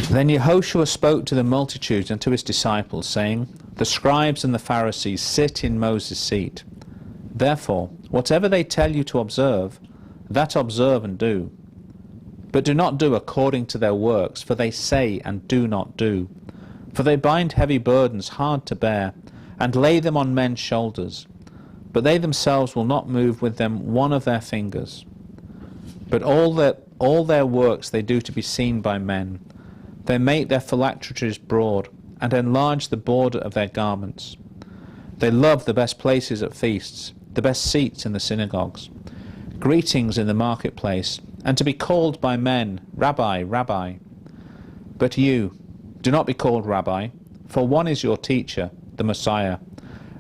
Then Yehoshua spoke to the multitudes and to his disciples, saying, The scribes and the Pharisees sit in Moses' seat. Therefore, whatever they tell you to observe, that observe and do. But do not do according to their works, for they say and do not do. For they bind heavy burdens hard to bear, and lay them on men's shoulders, but they themselves will not move with them one of their fingers. But all their works they do to be seen by men. They make their phylacteries broad, and enlarge the border of their garments. They love the best places at feasts, the best seats in the synagogues, greetings in the marketplace, and to be called by men, Rabbi, Rabbi. But you, do not be called Rabbi, for one is your teacher, the Messiah,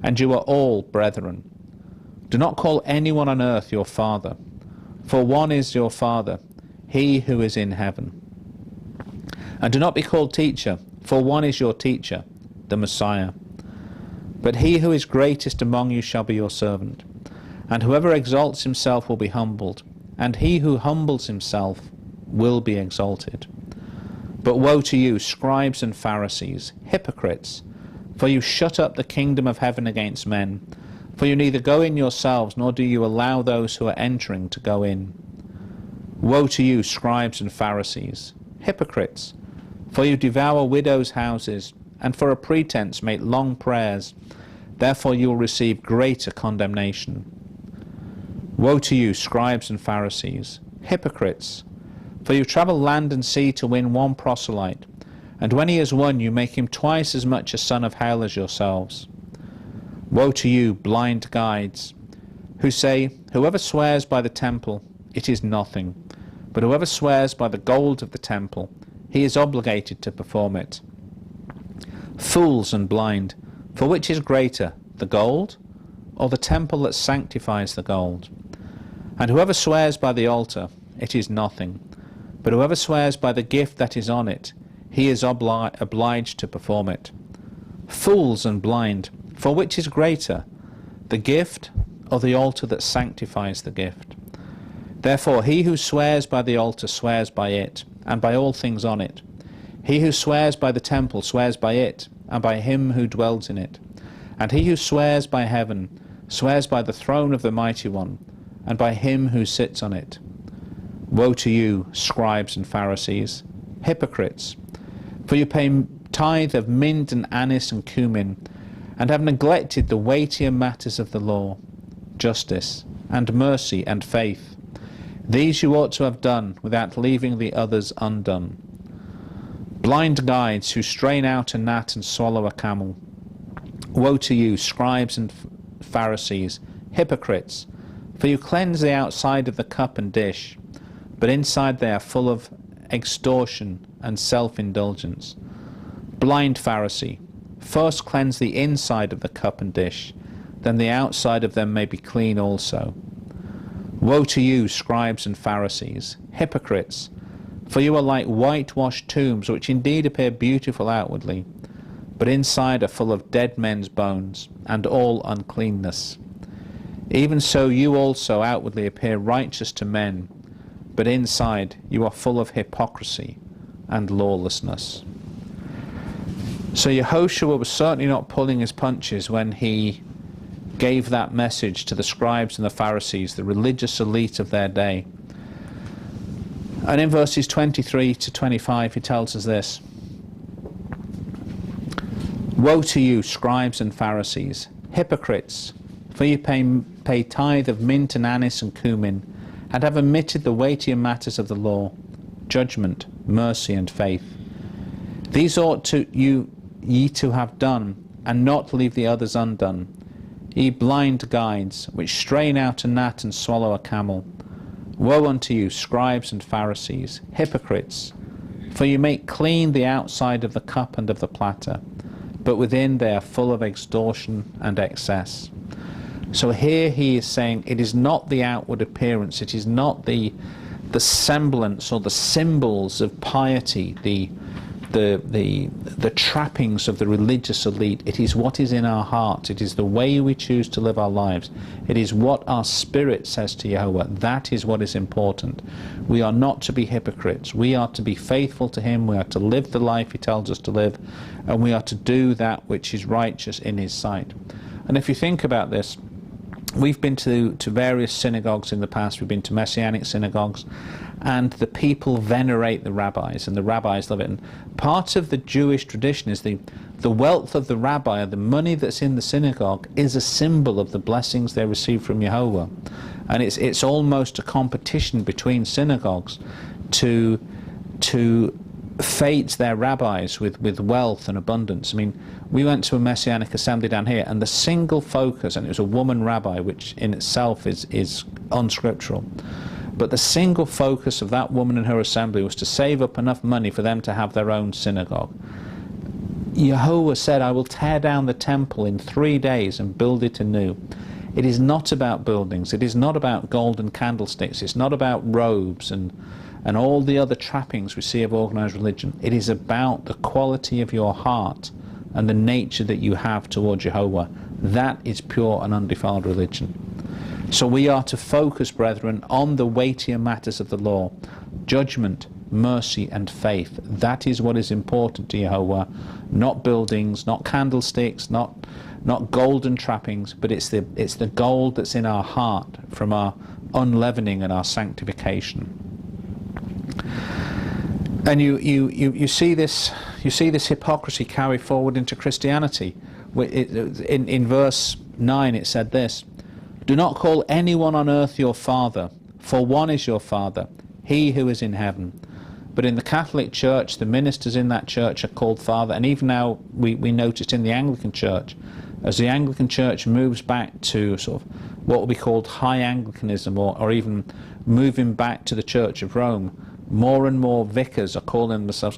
and you are all brethren. Do not call anyone on earth your father, for one is your Father, he who is in heaven. And do not be called teacher, for one is your teacher, the Messiah. But he who is greatest among you shall be your servant. And whoever exalts himself will be humbled, and he who humbles himself will be exalted. But woe to you, scribes and Pharisees, hypocrites, for you shut up the kingdom of heaven against men. For you neither go in yourselves, nor do you allow those who are entering to go in. Woe to you, scribes and Pharisees, hypocrites, for you devour widows' houses, and for a pretense make long prayers. Therefore you will receive greater condemnation. Woe to you, scribes and Pharisees, hypocrites, for you travel land and sea to win one proselyte, and when he has won you make him twice as much a son of hell as yourselves. Woe to you, blind guides, who say, whoever swears by the temple, it is nothing, but whoever swears by the gold of the temple, he is obligated to perform it. Fools and blind, for which is greater, the gold, or the temple that sanctifies the gold? And whoever swears by the altar, it is nothing, but whoever swears by the gift that is on it, he is obliged to perform it. Fools and blind, for which is greater, the gift or the altar that sanctifies the gift? Therefore he who swears by the altar swears by it, and by all things on it. He who swears by the temple swears by it, and by him who dwells in it. And he who swears by heaven swears by the throne of the Mighty One, and by him who sits on it. Woe to you, scribes and Pharisees, hypocrites, for you pay tithe of mint and anise and cumin, and have neglected the weightier matters of the law, justice, and mercy, and faith. These you ought to have done without leaving the others undone. Blind guides who strain out a gnat and swallow a camel. Woe to you, scribes and Pharisees, hypocrites, for you cleanse the outside of the cup and dish, but inside they are full of extortion and self-indulgence. Blind Pharisee, first cleanse the inside of the cup and dish, then the outside of them may be clean also. Woe to you, scribes and Pharisees, hypocrites, for you are like whitewashed tombs, which indeed appear beautiful outwardly, but inside are full of dead men's bones, and all uncleanness. Even so you also outwardly appear righteous to men, but inside you are full of hypocrisy and lawlessness. So Yehoshua was certainly not pulling his punches when he gave that message to the scribes and the Pharisees, the religious elite of their day. And in verses 23 to 25 he tells us this: Woe to you, scribes and Pharisees, hypocrites, for you pay tithe of mint and anise and cumin, and have omitted the weightier matters of the law, judgment, mercy, and faith. These ought ye to have done, and not leave the others undone. Ye blind guides, which strain out a gnat and swallow a camel. Woe unto you, scribes and Pharisees, hypocrites, for you make clean the outside of the cup and of the platter, but within they are full of extortion and excess. So here he is saying it is not the outward appearance, it is not the semblance or the symbols of piety, the trappings of the religious elite. It is what is in our hearts. It is the way we choose to live our lives. It is what our spirit says to Yahweh. That is what is important. We are not to be hypocrites. We are to be faithful to him. We are to live the life he tells us to live, and we are to do that which is righteous in his sight. And if you think about this, we've been to various synagogues in the past. We've been to Messianic synagogues, and the people venerate the rabbis, and the rabbis love it. And part of the Jewish tradition is the wealth of the rabbi, the money that's in the synagogue, is a symbol of the blessings they receive from Jehovah. And it's almost a competition between synagogues to fate their rabbis with wealth and abundance. I mean, we went to a Messianic assembly down here, and the single focus, and it was a woman rabbi, which in itself is unscriptural, but the single focus of that woman and her assembly was to save up enough money for them to have their own synagogue. Yehovah said, I will tear down the temple in 3 days and build it anew. It is not about buildings. It is not about golden candlesticks. It's not about robes and all the other trappings we see of organized religion. It is about the quality of your heart and the nature that you have toward Jehovah. That is pure and undefiled religion. So we are to focus, brethren, on the weightier matters of the law: judgment, mercy, and faith. That is what is important to Jehovah. Not buildings, not candlesticks, not golden trappings, but it's the gold that's in our heart from our unleavening and our sanctification. And you see this hypocrisy carry forward into Christianity. In verse 9 it said this: do not call anyone on earth your father, for one is your Father, he who is in heaven. But in the Catholic Church, the ministers in that church are called Father, and even now we noticed in the Anglican Church, as the Anglican Church moves back to sort of what will be called high Anglicanism, or even moving back to the Church of Rome, more and more vicars are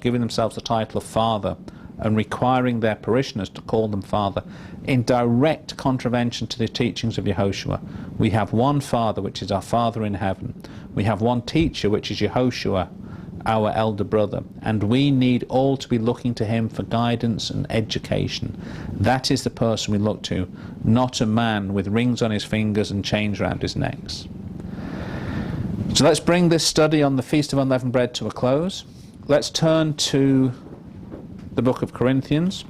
giving themselves the title of Father, and requiring their parishioners to call them Father, in direct contravention to the teachings of Yehoshua. We have one Father, which is our Father in heaven. We have one teacher, which is Yehoshua, our elder brother, and we need all to be looking to him for guidance and education. That is the person we look to, not a man with rings on his fingers and chains around his necks. So let's bring this study on the Feast of Unleavened Bread to a close. Let's turn to the book of Corinthians.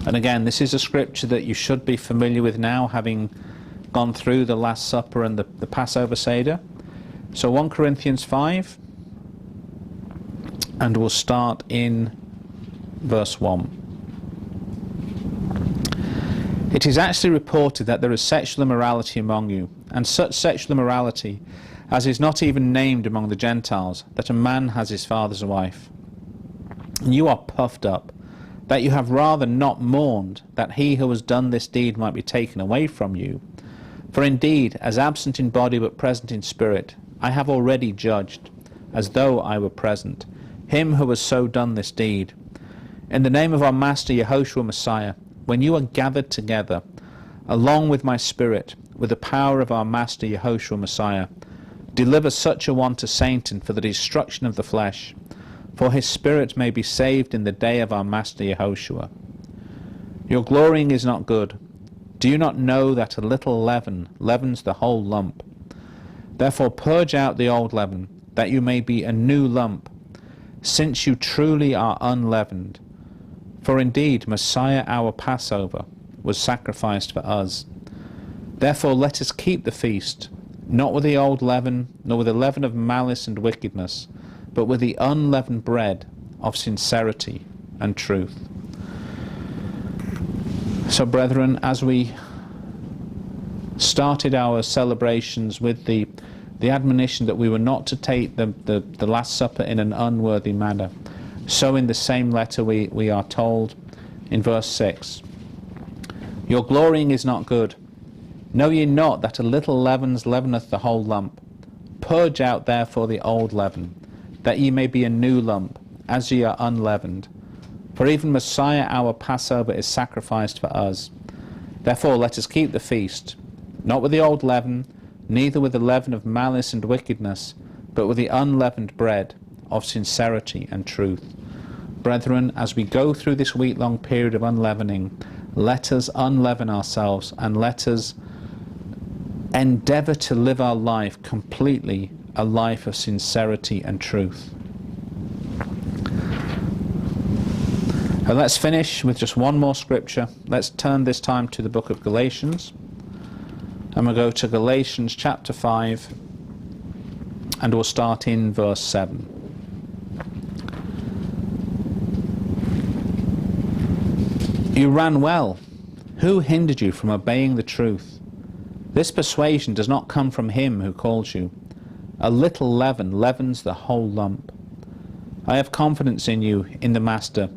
And again, this is a scripture that you should be familiar with now, having gone through the Last Supper and the Passover Seder. So 1 Corinthians 5, and we'll start in verse 1. It is actually reported that there is sexual immorality among you, and such sexual immorality as is not even named among the Gentiles, that a man has his father's wife. And you are puffed up, that you have rather not mourned that he who has done this deed might be taken away from you. For indeed, as absent in body but present in spirit, I have already judged, as though I were present, him who has so done this deed. In the name of our Master Yehoshua Messiah, when you are gathered together, along with my spirit, with the power of our Master Yehoshua Messiah, deliver such a one to Satan for the destruction of the flesh, for his spirit may be saved in the day of our Master Yehoshua. Your glorying is not good. Do you not know that a little leaven leavens the whole lump? Therefore purge out the old leaven, that you may be a new lump, since you truly are unleavened. For indeed Messiah our Passover was sacrificed for us. Therefore let us keep the feast, not with the old leaven, nor with the leaven of malice and wickedness, but with the unleavened bread of sincerity and truth. So, brethren, as we started our celebrations with the admonition that we were not to take the Last Supper in an unworthy manner, so in the same letter we are told in verse 6, your glorying is not good. Know ye not that a little leaven leaveneth the whole lump? Purge out therefore the old leaven, that ye may be a new lump, as ye are unleavened. For even Messiah our Passover is sacrificed for us. Therefore let us keep the feast, not with the old leaven, neither with the leaven of malice and wickedness, but with the unleavened bread of sincerity and truth. Brethren, as we go through this week-long period of unleavening, let us unleaven ourselves, and let us endeavour to live our life completely, a life of sincerity and truth. And let's finish with just one more scripture. Let's turn this time to the book of Galatians. And we'll go to Galatians chapter 5, and we'll start in verse 7. You ran well. Who hindered you from obeying the truth? This persuasion does not come from him who calls you. A little leaven leavens the whole lump. I have confidence in you, in the Master,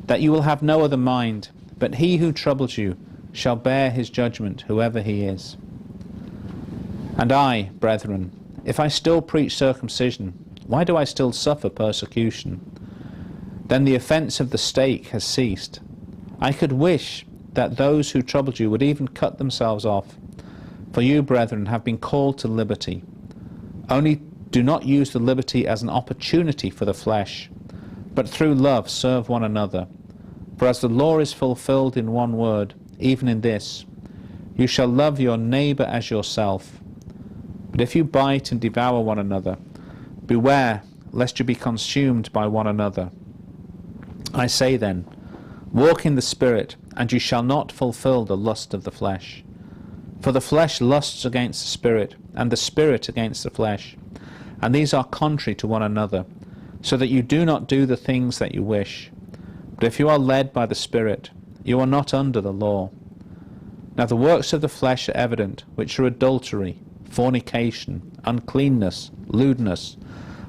that you will have no other mind, but he who troubles you shall bear his judgment, whoever he is. And I, brethren, if I still preach circumcision, why do I still suffer persecution? Then the offence of the stake has ceased. I could wish that those who troubled you would even cut themselves off. For you, brethren, have been called to liberty. Only do not use the liberty as an opportunity for the flesh, but through love serve one another. For as the law is fulfilled in one word, even in this, you shall love your neighbour as yourself. But if you bite and devour one another, beware lest you be consumed by one another. I say then, walk in the Spirit, and you shall not fulfill the lust of the flesh. For the flesh lusts against the Spirit, and the Spirit against the flesh. And these are contrary to one another, so that you do not do the things that you wish. But if you are led by the Spirit, you are not under the law. Now the works of the flesh are evident, which are adultery, fornication, uncleanness, lewdness,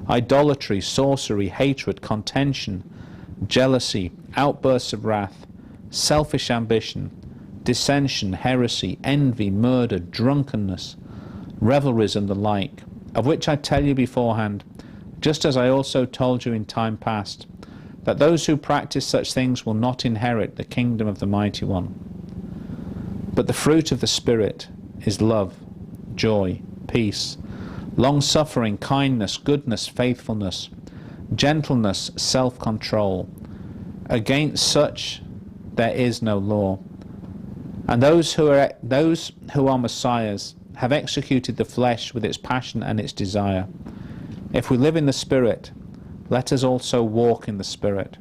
idolatry, sorcery, hatred, contention, jealousy, outbursts of wrath, selfish ambition, dissension, heresy, envy, murder, drunkenness, revelries, and the like, of which I tell you beforehand, just as I also told you in time past, that those who practice such things will not inherit the kingdom of the Mighty One. But the fruit of the Spirit is love, joy, peace, long-suffering, kindness, goodness, faithfulness, gentleness, self-control. Against such there is no law. And those who are Messiahs have executed the flesh with its passion and its desire. If we live in the Spirit, let us also walk in the Spirit.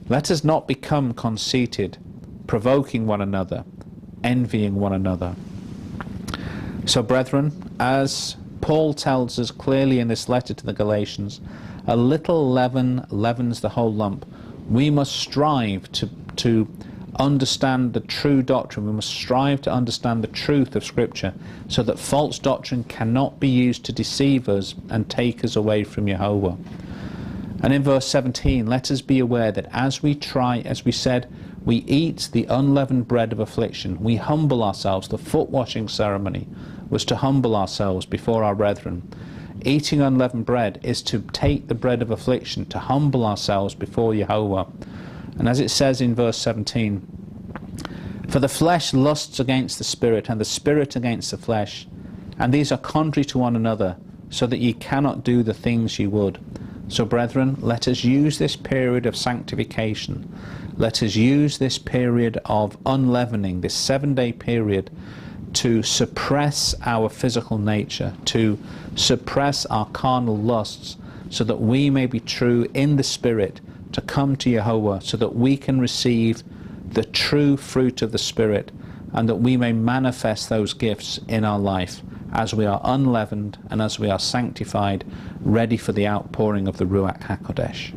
Let us not become conceited, provoking one another, envying one another. So, brethren, as Paul tells us clearly in this letter to the Galatians, a little leaven leavens the whole lump. We must strive to understand the true doctrine. We must strive to understand the truth of Scripture, so that false doctrine cannot be used to deceive us and take us away from Jehovah. And in verse 17, let us be aware that as we said, we eat the unleavened bread of affliction. We humble ourselves. The foot washing ceremony was to humble ourselves before our brethren. Eating unleavened bread is to take the bread of affliction, to humble ourselves before Jehovah. And as it says in verse 17, for the flesh lusts against the Spirit, and the Spirit against the flesh, and these are contrary to one another, so that ye cannot do the things ye would. So, brethren, let us use this period of sanctification. Let us use this period of unleavening, this 7-day period, to suppress our physical nature, to suppress our carnal lusts, so that we may be true in the Spirit, to come to Jehovah, so that we can receive the true fruit of the Spirit, and that we may manifest those gifts in our life as we are unleavened and as we are sanctified, ready for the outpouring of the Ruach HaKodesh.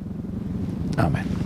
Amen.